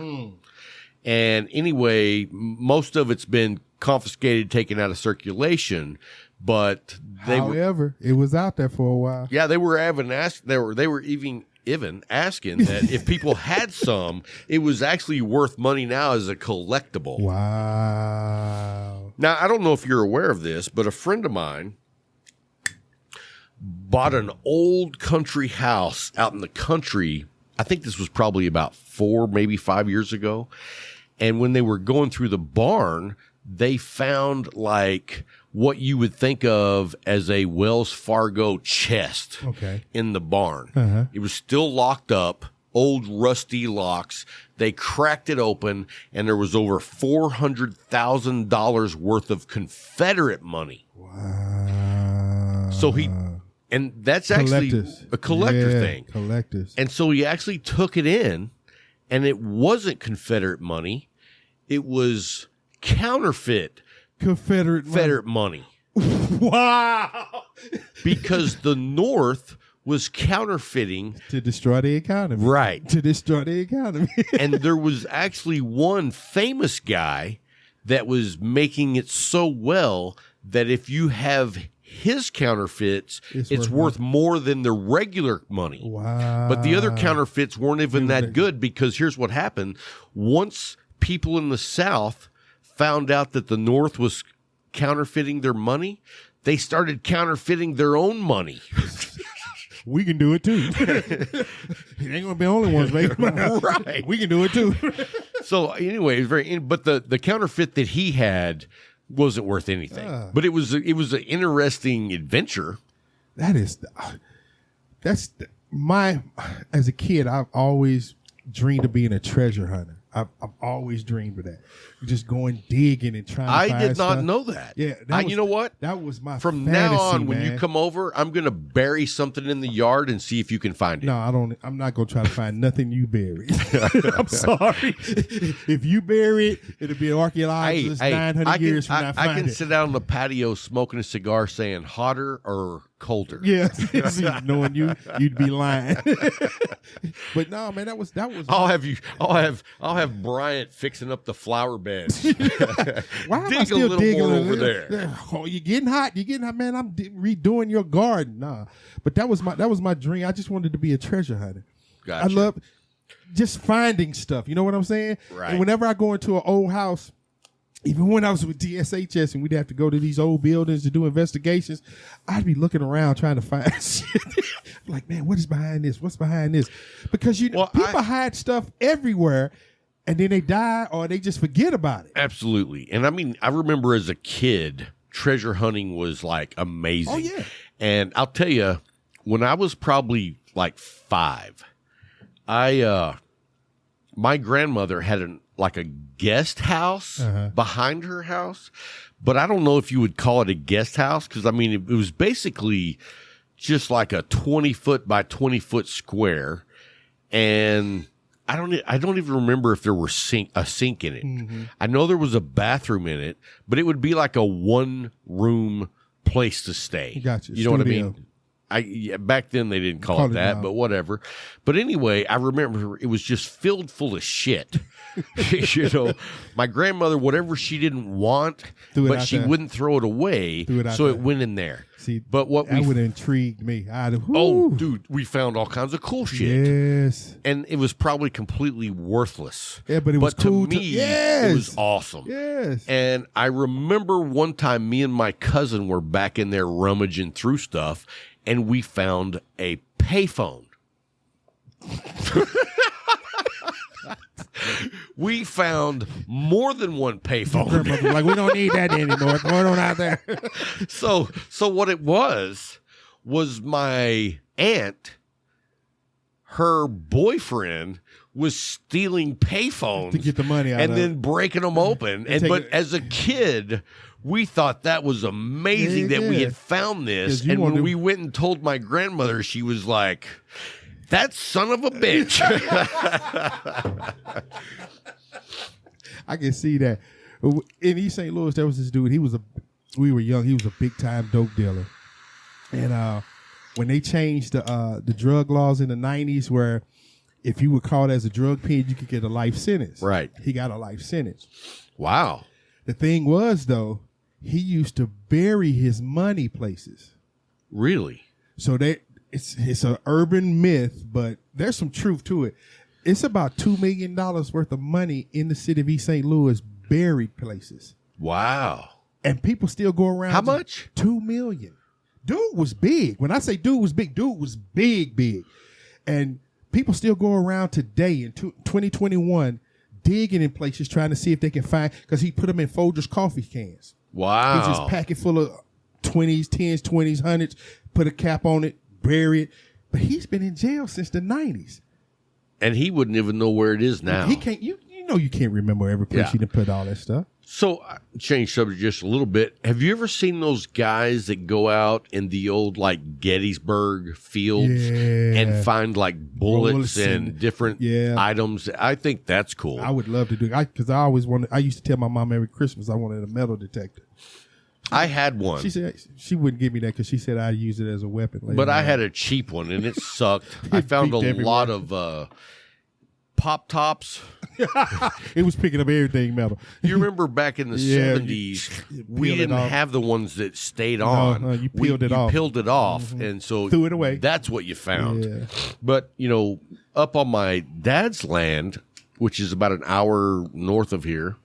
And anyway, most of it's been confiscated, taken out of circulation, but however, it was out there for a while. Yeah, they were even asking that if people had some, it was actually worth money now as a collectible. Wow. Now, I don't know if you're aware of this, but a friend of mine bought an old country house out in the country. I think this was probably about 4, maybe 5 years ago. And when they were going through the barn, they found like what you would think of as a Wells Fargo chest in the barn. It was still locked up, old rusty locks. They cracked it open, and there was over $400,000 worth of Confederate money. Wow. So and that's actually a collector thing. Collectors. And so he actually took it in, and it wasn't Confederate money. It was counterfeit Confederate money. Wow. Because the North was counterfeiting to destroy the economy. Right. To destroy the economy. And there was actually one famous guy that was making it so well that if you have his counterfeits, it's worth more than the regular money. Wow. But the other counterfeits weren't even that good, because here's what happened. Once people in the South found out that the North was counterfeiting their money, they started counterfeiting their own money. We can do it too. It ain't gonna be the only ones, baby. Right. We can do it too. So anyway, it was but the counterfeit that he had wasn't worth anything. But it was an interesting adventure. As a kid, I've always dreamed of being a treasure hunter. I've always dreamed of that. Just going digging and trying to find I did not stuff. know that. Yeah. You know what? That was my From fantasy, now on, when man. you come over, I'm going to bury something in the yard and see if you can find it. No, I'm not going to try to find nothing you buried. I'm sorry. If you bury it, it'll be an archaeologist 900 years from now. I can sit down on the patio smoking a cigar saying hotter or colder. Yeah. See, knowing you'd be lying. But no, man, that was I'll have Bryant fixing up the flower beds. Why am I Dig still a little digging more over there. Oh, you're getting hot, man. I'm redoing your garden. Nah. But that was my dream. I just wanted to be a treasure hunter. Gotcha. I love just finding stuff. You know what I'm saying? Right. And whenever I go into an old house, even when I was with DSHS and we'd have to go to these old buildings to do investigations, I'd be looking around trying to find shit. Like, man, what is behind this? What's behind this? Because people hide stuff everywhere, and then they die or they just forget about it. Absolutely. And I mean, I remember as a kid, treasure hunting was like amazing. Oh, yeah. And I'll tell you, when I was probably like 5, My grandmother had a guest house behind her house, but I don't know if you would call it a guest house because I mean it was basically just like a 20-foot by 20-foot square, and I don't even remember if there were a sink in it. Mm-hmm. I know there was a bathroom in it, but it would be like a one-room place to stay. Gotcha. You know what I mean? Back then they didn't call it that, but whatever. But anyway, I remember it was just filled full of shit. You know, my grandmother, whatever she didn't want, but she wouldn't throw it away, so it went in there. See, but what that would have intrigued me. Dude, we found all kinds of cool shit. Yes, and it was probably completely worthless. Yeah, but it was cool to me. It was awesome. Yes, and I remember one time me and my cousin were back in there rummaging through stuff, and we found a payphone. We found more than one payphone. Like, we don't need that anymore. What's going on out there? So what it was my aunt, her boyfriend was stealing payphones to get the money out and then breaking them open. But as a kid, we thought that was amazing that we had found this. And when we went and told my grandmother, she was like, that son of a bitch. I can see that. In East St. Louis, there was this dude. We were young. He was a big time dope dealer. And when they changed the drug laws in the 90s, where if you were caught as a drug pen, you could get a life sentence. Right. He got a life sentence. Wow. The thing was, though, he used to bury his money places. Really? So it's an urban myth, but there's some truth to it. It's about $2 million worth of money in the city of East St. Louis buried places. Wow. And people still go around. How much? $2 million. Dude was big. When I say dude was big. And people still go around today in 2021 digging in places trying to see if they can find, because he put them in Folgers coffee cans. Wow. He just pack it full of 20s, 10s, 20s, 100s, put a cap on it, bury it. But he's been in jail since the 90s. And he wouldn't even know where it is now. He can't. You know you can't remember every place he done put all that stuff. So, change subject just a little bit. Have you ever seen those guys that go out in the old like Gettysburg fields and find like bullets and different items? I think that's cool. I would love to do it because I always wanted. I used to tell my mom every Christmas I wanted a metal detector. I had one. She said she wouldn't give me that because she said I'd use it as a weapon. But I had a cheap one and it sucked. I found a lot of pop tops. It was picking up everything metal. You remember back in the 70s, we didn't have the ones that stayed on. No, you peeled it off. You peeled it off, and so threw it away. That's what you found. But, up on my dad's land, which is about an hour north of here,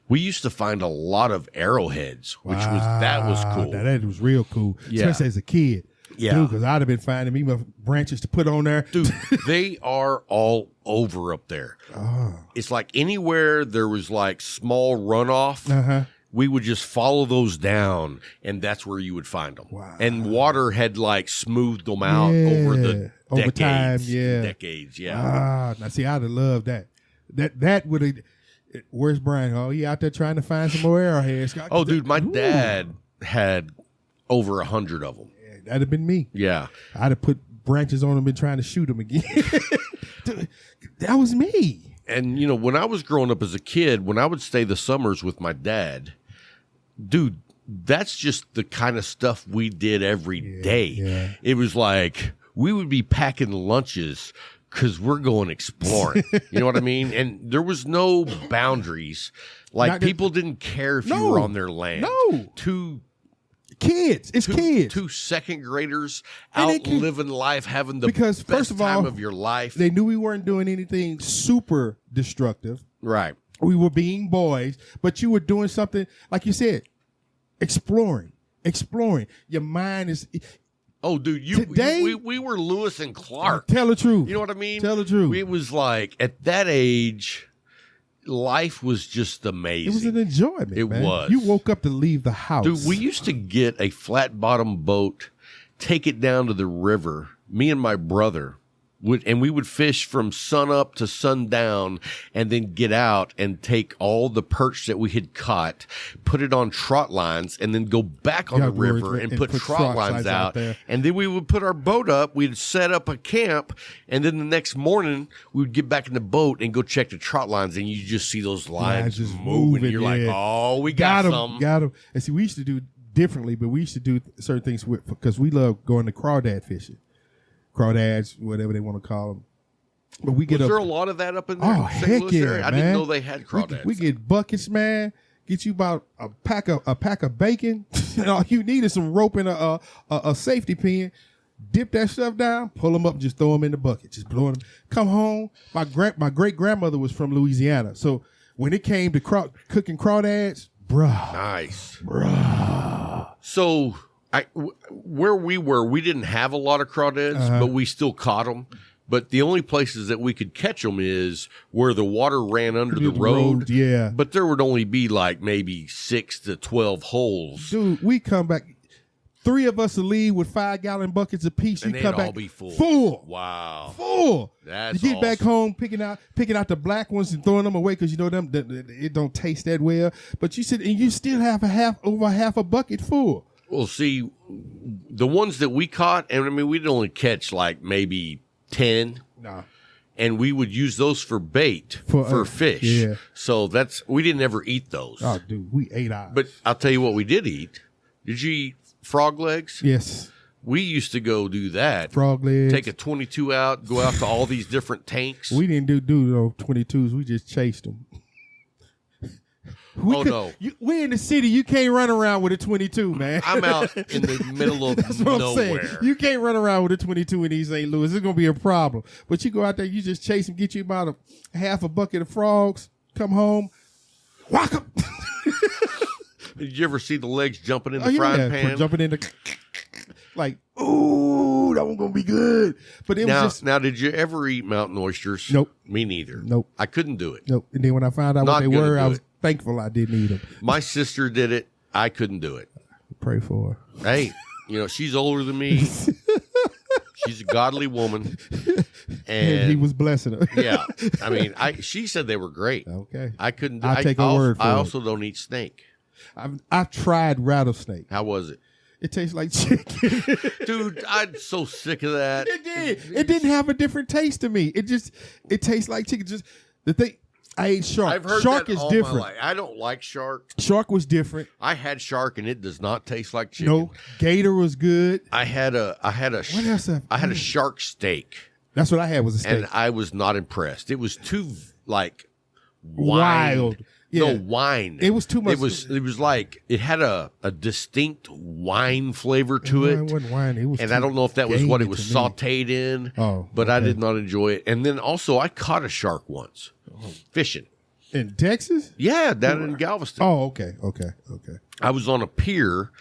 we used to find a lot of arrowheads, which was cool. That was real cool, especially as a kid. Yeah, because I'd have been finding me branches to put on there. Dude, they are all over up there. It's like anywhere there was like small runoff, we would just follow those down, and that's where you would find them. Wow. And water had like smoothed them out over the decades. Decades, now see, I'd have loved that. That would have. Where's Brian? Oh, he out there trying to find some more arrowheads. Oh, dude, my dad had over 100 of them. That'd have been me. Yeah. I'd have put branches on them and trying to shoot them again. Dude, that was me. And, when I was growing up as a kid, when I would stay the summers with my dad, dude, that's just the kind of stuff we did every day. Yeah. It was like we would be packing lunches because we're going exploring. You know what I mean? And there was no boundaries. Like, people didn't care if you were on their land. No. Kids. Two second graders out living life, having the best first of all, time of your life. They knew we weren't doing anything super destructive. Right. We were being boys, but you were doing something, like you said, exploring. Your mind is... Oh, dude, we were Lewis and Clark. Tell the truth. You know what I mean? Tell the truth. It was like, at that age... life was just amazing. It was an enjoyment. It was. You woke up to leave the house. Dude, we used to get a flat bottom boat, take it down to the river. Me and my brother we would fish from sun up to sundown and then get out and take all the perch that we had caught, put it on trot lines, and then go back on the river and put trot lines out there. And then we would put our boat up. We'd set up a camp, and then the next morning we would get back in the boat and go check the trot lines, and you just see those lines just moving. You're like, oh, we got some. Got them. And see, we used to do differently, but we used to do certain things because we love going to crawdad fishing. Crawdads, whatever they want to call them. But we get Was there a lot of that up in there? Oh, heck yeah, man. I didn't know they had crawdads. We get buckets, man. Get you about a pack of bacon. All you need is some rope and a safety pin. Dip that stuff down, pull them up, and just throw them in the bucket. Just blow them. Come home. My great grandmother was from Louisiana, so when it came to cooking crawdads, bruh. Nice. Bruh. So where we were, we didn't have a lot of crawdads, but we still caught them. But the only places that we could catch them is where the water ran under the road. Yeah. But there would only be like maybe 6 to 12 holes. Dude, we come back. 3 of us will leave with 5-gallon buckets apiece. And you come back all be full. Full. Wow. Full. That's You get back home, picking out the black ones and throwing them away because you know them it don't taste that well. But you sit and you still have over half a bucket full. Well, see, the ones that we caught, and I mean, we'd only catch like maybe 10. Nah. And we would use those for bait for fish. Yeah. So we didn't ever eat those. Oh, dude, we ate ours. But I'll tell you what we did eat. Did you eat frog legs? Yes. We used to go do that. Frog legs. Take a 22 out, go out to all these different tanks. We didn't do those 22s. We just chased them. No. We in the city. You can't run around with a 22, man. I'm out in the middle of That's what nowhere. I'm saying. You can't run around with a 22 in East St. Louis. It's going to be a problem. But you go out there, you just chase them, get you about half a bucket of frogs, come home, whack them. Did you ever see the legs jumping in the frying pan? Jumping in the... Like, ooh, that one's going to be good. But it was just... Now, did you ever eat mountain oysters? Nope. Me neither. Nope. I couldn't do it. Nope. And then when I found out what they were, I was thankful I didn't eat them. My sister did it. I couldn't do it. Pray for her. Hey, she's older than me. She's a godly woman. And he was blessing her. Yeah. I mean, she said they were great. Okay. I couldn't do it. I'll take her word for it. I also don't eat snake. I've tried rattlesnake. How was it? It tastes like chicken. Dude, I'm so sick of that. It did. It didn't have a different taste to me. It tastes like chicken. Just the thing. I ate shark. I've heard shark that is all different. my life. I don't like shark. Shark was different. I had shark and it does not taste like chicken. No, gator was good. I had a shark steak. That's what I had, was a steak. And I was not impressed. It was too wild. Yeah. No, wine. It was too much. It was like it had a distinct wine flavor to it. It wasn't wine. It was and I don't know if that was what it was sauteed in. Oh, but I did not enjoy it. And then also I caught a shark once fishing. In Texas? Yeah, down in Galveston. Oh, okay. I was on a pier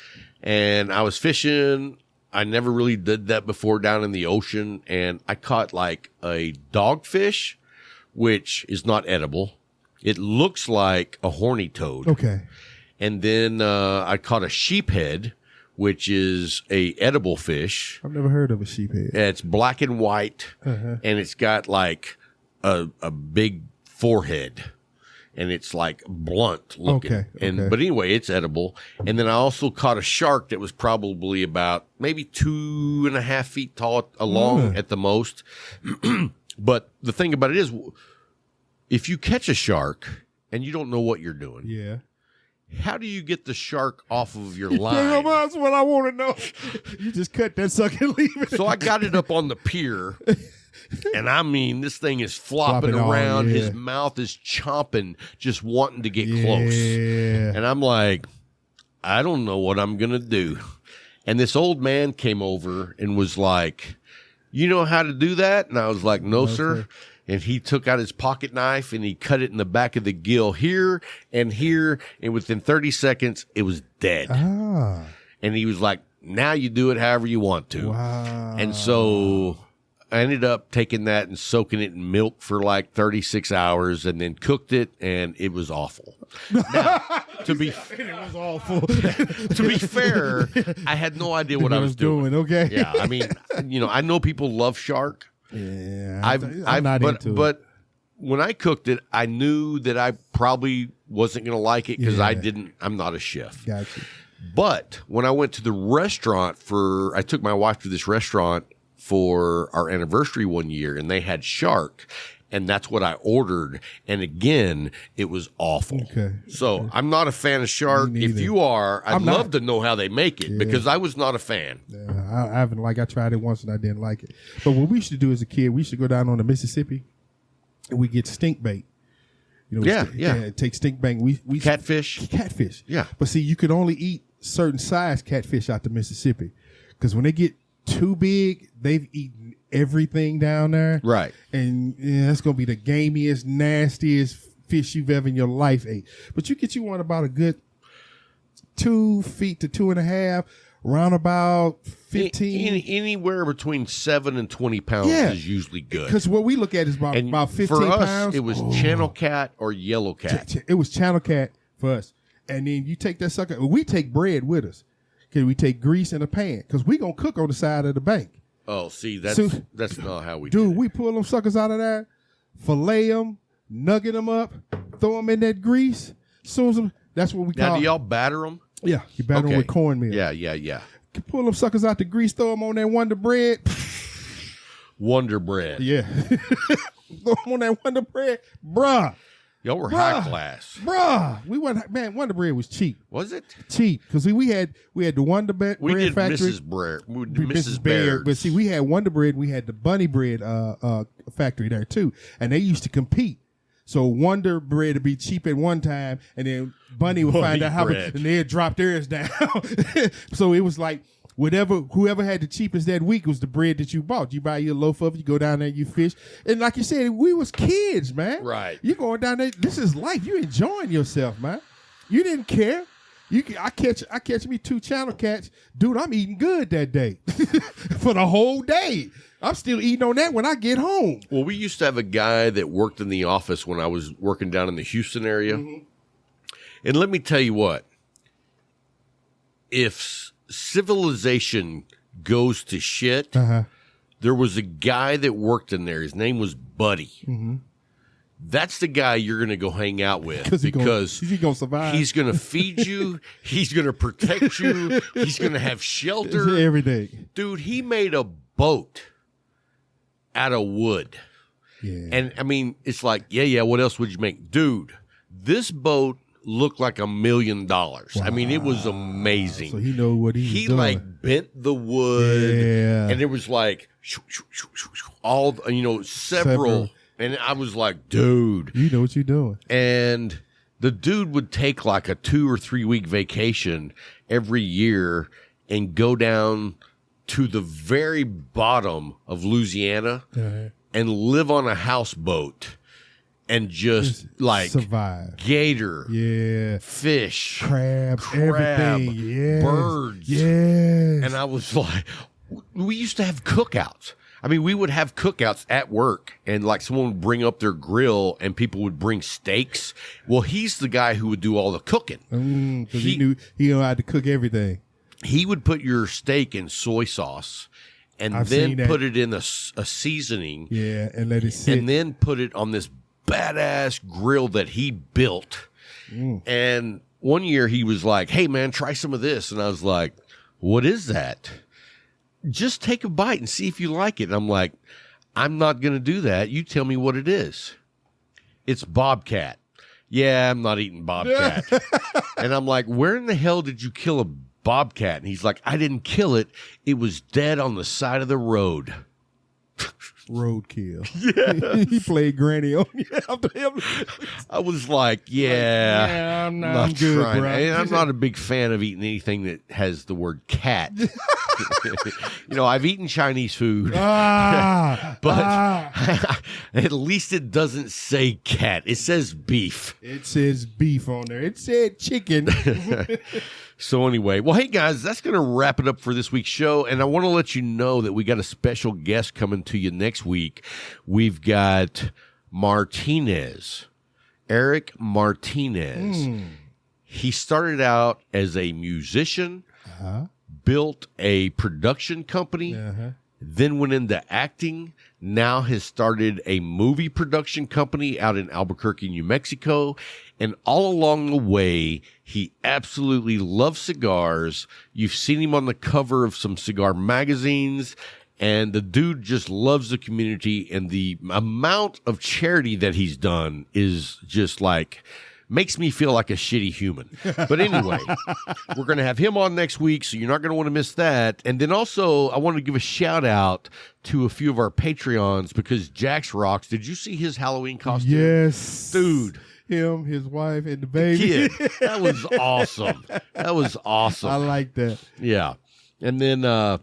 and I was fishing. I never really did that before down in the ocean. And I caught like a dogfish, which is not edible. It looks like a horny toad. Okay. And then I caught a sheephead, which is a edible fish. I've never heard of a sheephead. It's black and white, and it's got like a big forehead, and it's like blunt looking. Okay. But anyway, it's edible. And then I also caught a shark that was probably about maybe 2.5 feet tall long at the most. But the thing about it is, if you catch a shark and you don't know what you're doing, yeah, how do you get the shark off of your line? Damn, that's what I want to know. You just cut that sucker and leave it. So I got it up on the pier, and I mean, this thing is flopping around. His mouth is chomping, just wanting to get close. And I'm like, I don't know what I'm going to do. And this old man came over and was like, you know how to do that? And I was like, no, sir. And he took out his pocket knife and he cut it in the back of the gill here and here. And within 30 seconds, it was dead. Ah. And he was like, now you do it however you want to. Wow. And so I ended up taking that and soaking it in milk for like 36 hours and then cooked it. And it was awful. Now, it was awful. To be fair, I had no idea what I was doing. Okay. Yeah. I mean, I know people love shark. Yeah, I'm not into it. But when I cooked it, I knew that I probably wasn't going to like it because I'm not a chef. Gotcha. But when I went to the restaurant I took my wife to this restaurant for our anniversary one year, and they had shark, and that's what I ordered. And again, it was awful. Okay. So I'm not a fan of shark. If you are, I'd love to know how they make it because I was not a fan. Yeah, I haven't I tried it once and I didn't like it. But what we used to do as a kid, we used to go down on the Mississippi and we get stink bait. Take stink bait. We catfish. Yeah. But see, you could only eat certain size catfish out the Mississippi because when they get too big, they've eaten everything down there. Right. And that's going to be the gamiest, nastiest fish you've ever in your life ate. But you get one about a good 2 feet to 2.5, around about 15. Anywhere between 7 and 20 pounds is usually good. Because what we look at is about 15 for us, pounds. It was channel cat or yellow cat. It was channel cat for us. And then you take that sucker. We take bread with us. Okay, we take grease in a pan because we going to cook on the side of the bank. Oh, see, that's not how we do it. Dude, we pull them suckers out of there, fillet them, nugget them up, throw them in that grease. That's what we call. Now, do y'all batter them? Yeah, you batter them with cornmeal. Yeah. You pull them suckers out the grease, throw them on that Wonder Bread. Wonder Bread. Yeah. Throw them on that Wonder Bread. Bruh. Y'all were high class. Bruh. Wonder Bread was cheap. Was it? Cheap. Because we had the Wonder Bread factory. We did Mrs. Baird. But see, we had Wonder Bread. We had the Bunny Bread factory there too. And they used to compete. So Wonder Bread would be cheap at one time, and then Bunny would find out how, and they'd drop theirs down. So it was like whoever had the cheapest that week was the bread that you bought. You buy your loaf of it, you go down there, you fish. And like you said, we was kids, man. Right. You going down there, this is life. You enjoying yourself, man. You didn't care. I catch me 2 channel cats. Dude, I'm eating good that day. For the whole day. I'm still eating on that when I get home. Well, we used to have a guy that worked in the office when I was working down in the Houston area. Mm-hmm. And let me tell you what. If civilization goes to shit, there was a guy that worked in there. His name was Buddy. Mm-hmm. That's the guy you're going to go hang out with because he's going to survive. He's going to feed you. He's going to protect you. He's going to have shelter. Everything. Dude, he made a boat out of wood. Yeah. And, I mean, it's like, what else would you make? Dude, this boat looked like $1 million. Wow. I mean, it was amazing. So he know what he was doing. Like bent the wood. Yeah. And it was like all, several. And I was like, dude. You know what you're doing. And the dude would take like a 2 or 3 week vacation every year and go down to the very bottom of Louisiana and live on a houseboat and just like survive. Gator, fish, crab, everything, birds. Yes. And I was like, we used to have cookouts. I mean, we would have cookouts at work, and like someone would bring up their grill, and people would bring steaks. Well, he's the guy who would do all the cooking because he knew how to cook everything. He would put your steak in soy sauce, and then put it in a seasoning. Yeah, and let it sit, and then put it on this badass grill that he built. And one year he was like, "Hey, man, try some of this," and I was like, "What is that?" Just take a bite and see if you like it. And I'm like, I'm not going to do that. You tell me what it is. It's bobcat. Yeah, I'm not eating bobcat. And I'm like, where in the hell did you kill a bobcat? And he's like, I didn't kill it. It was dead on the side of the road. Roadkill. Yeah. He played Granny on you. I was like, I'm not good, trying. bro. And I'm not a big fan of eating anything that has the word cat. I've eaten Chinese food, but at least it doesn't say cat. It says beef. It says beef on there. It said chicken. So anyway, well, hey guys, that's going to wrap it up for this week's show. And I want to let you know that we got a special guest coming to you next week. We've got Eric Martinez. He started out as a musician, built a production company, then went into acting, now has started a movie production company out in Albuquerque, New Mexico. And all along the way, he absolutely loves cigars. You've seen him on the cover of some cigar magazines. And the dude just loves the community, and the amount of charity that he's done is just like, makes me feel like a shitty human. But anyway, we're going to have him on next week, so you're not going to want to miss that. And then also, I want to give a shout out to a few of our Patreons, because Jax rocks. Did you see his Halloween costume? Yes. Dude. Him, his wife, and the baby. Kid. That was awesome. That was awesome. I like that. Yeah. And then,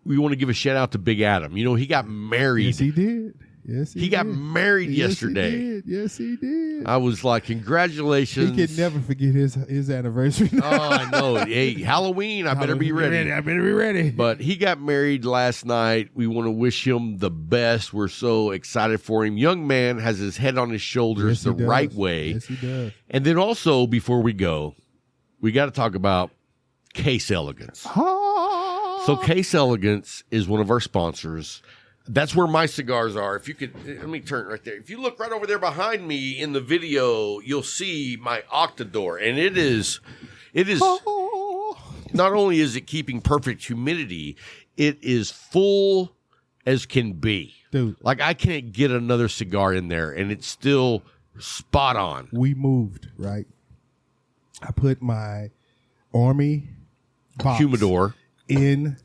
we want to give a shout out to Big Adam. You know, he got married. Yes, he did. Yes, he got did. married yesterday. He did. Yes, he did. I was like, congratulations. He could never forget his anniversary. Oh, I know. Hey, Halloween, I better be ready. I better be ready. But he got married last night. We want to wish him the best. We're so excited for him. Young man has his head on his shoulders the right way. Yes, he does. And then also, before we go, we got to talk about Case Elegance. So Case Elegance is one of our sponsors. That's where my cigars are. If you could, let me turn right there. If you look right over there behind me in the video, you'll see my Octador. And it is not only is it keeping perfect humidity, it is full as can be. Dude. Like, I can't get another cigar in there, and it's still spot on. We moved, right? I put my Army box Humidor in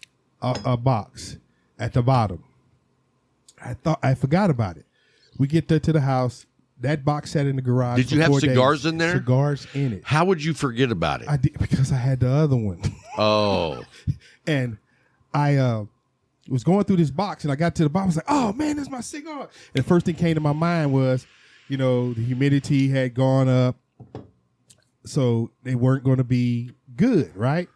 a box at the bottom. I forgot about it. We get there to the house. That box sat in the garage. Did you have cigars in there? Cigars in it. How would you forget about it? I did, because I had the other one. Oh. And I was going through this box, and I got to the bottom. I was like, oh, man, that's my cigar. And the first thing came to my mind was, you know, the humidity had gone up, so they weren't going to be good, right?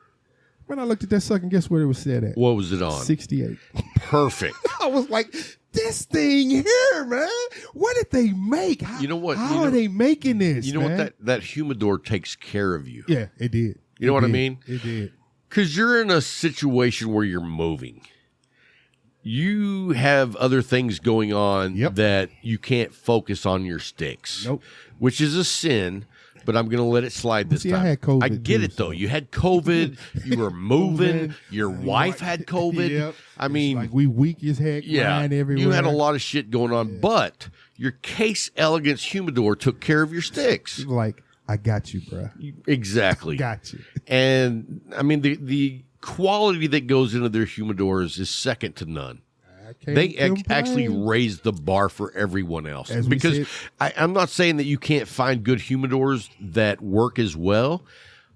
When I looked at that sucker, guess where it was set at? What was it on? 68. Perfect. I was like, this thing here, man. What did they make? You know what? How are they making this? You know man? what? That humidor takes care of you. Yeah, it did. You know what I mean? It did. Because you're in a situation where you're moving. You have other things going on that you can't focus on your sticks. Nope. Which is a sin. But I'm going to let it slide this time. I had COVID. I get it, though. You had COVID. You were moving. Your wife had COVID. Yep. I mean, like we weak as heck. Yeah. Everywhere. You had a lot of shit going on. But your Case Elegance Humidor took care of your sticks. Like, I got you, bro. Exactly. Got you. And, I mean, the quality that goes into their humidors is second to none. They actually raise the bar for everyone else. Because I'm not saying that you can't find good humidors that work as well,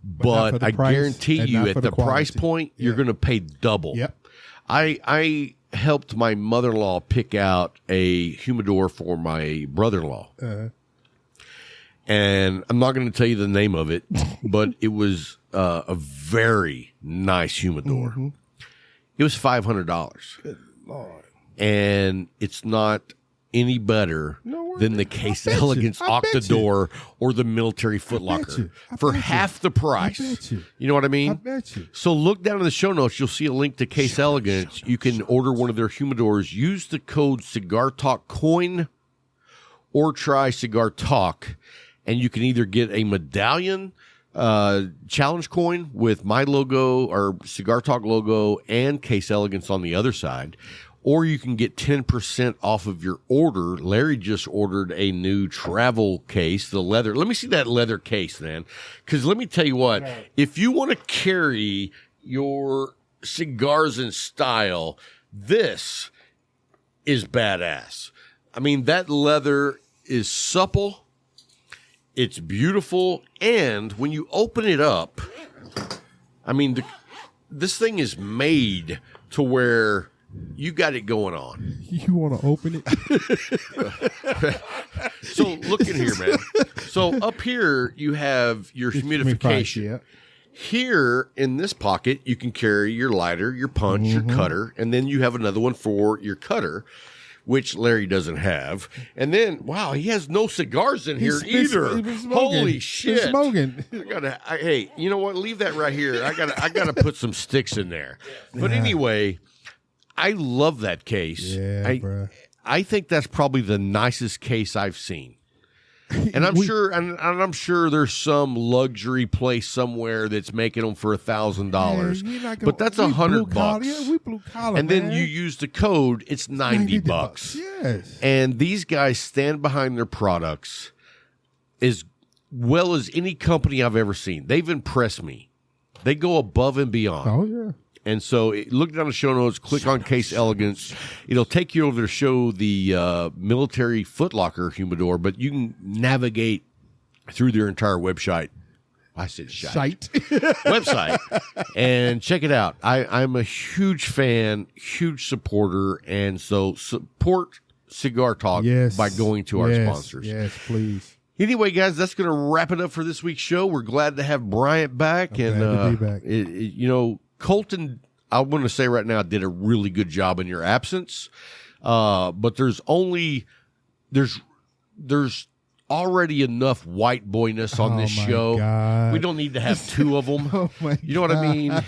but I guarantee you at the price point, you're going to pay double. Yep. I helped my mother-in-law pick out a humidor for my brother-in-law. And I'm not going to tell you the name of it, but it was a very nice humidor. Mm-hmm. It was $500. Good Lord. And it's not any better than the Case Elegance Octador or the military footlocker for half the price. You know what I mean? I bet you. So look down in the show notes. You'll see a link to Case Elegance. You can order one of their humidors. Use the code CIGARTALKCOIN or try Cigar Talk, and you can either get a medallion challenge coin with my logo or Cigar Talk logo and Case Elegance on the other side, or you can get 10% off of your order. Larry just ordered a new travel case, the leather. Let me see that leather case, man. Because let me tell you what, if you want to carry your cigars in style, this is badass. I mean, that leather is supple. It's beautiful. And when you open it up, I mean, this thing is made to where you got it going on. You want to open it? So look in here, man. So up here, you have your humidification. Here in this pocket, you can carry your lighter, your punch, your cutter, and then you have another one for your cutter, which Larry doesn't have. And then, wow, he has no cigars in here either. Holy shit! He's smoking. Hey, you know what? Leave that right here. I gotta put some sticks in there. But anyway, I love that case. Yeah, bro. I think that's probably the nicest case I've seen. And I'm sure there's some luxury place somewhere that's making them for $1,000. But that's $100. Yeah, we blue collar. And then you use the code, it's $90. Yes. And these guys stand behind their products as well as any company I've ever seen. They've impressed me. They go above and beyond. Oh, yeah. And so look down the show notes, click on Case Elegance. It'll take you over to show the military footlocker humidor, but you can navigate through their entire website. I said shite. Website. And check it out. I'm a huge fan, huge supporter, and so support Cigar Talk by going to our sponsors. Yes, please. Anyway, guys, that's going to wrap it up for this week's show. We're glad to have Bryant back. Glad to be back. Colton, I want to say right now, did a really good job in your absence. But there's already enough white boyness on this show. God. We don't need to have two of them. Oh my you know what I mean?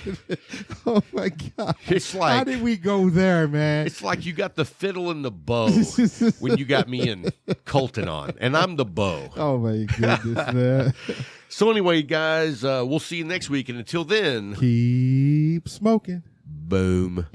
Oh my God. It's like, how did we go there, man? It's like you got the fiddle and the bow when you got me and Colton on, and I'm the bow. Oh my goodness, man. So anyway, guys, we'll see you next week, and until then, keep smoking. Boom.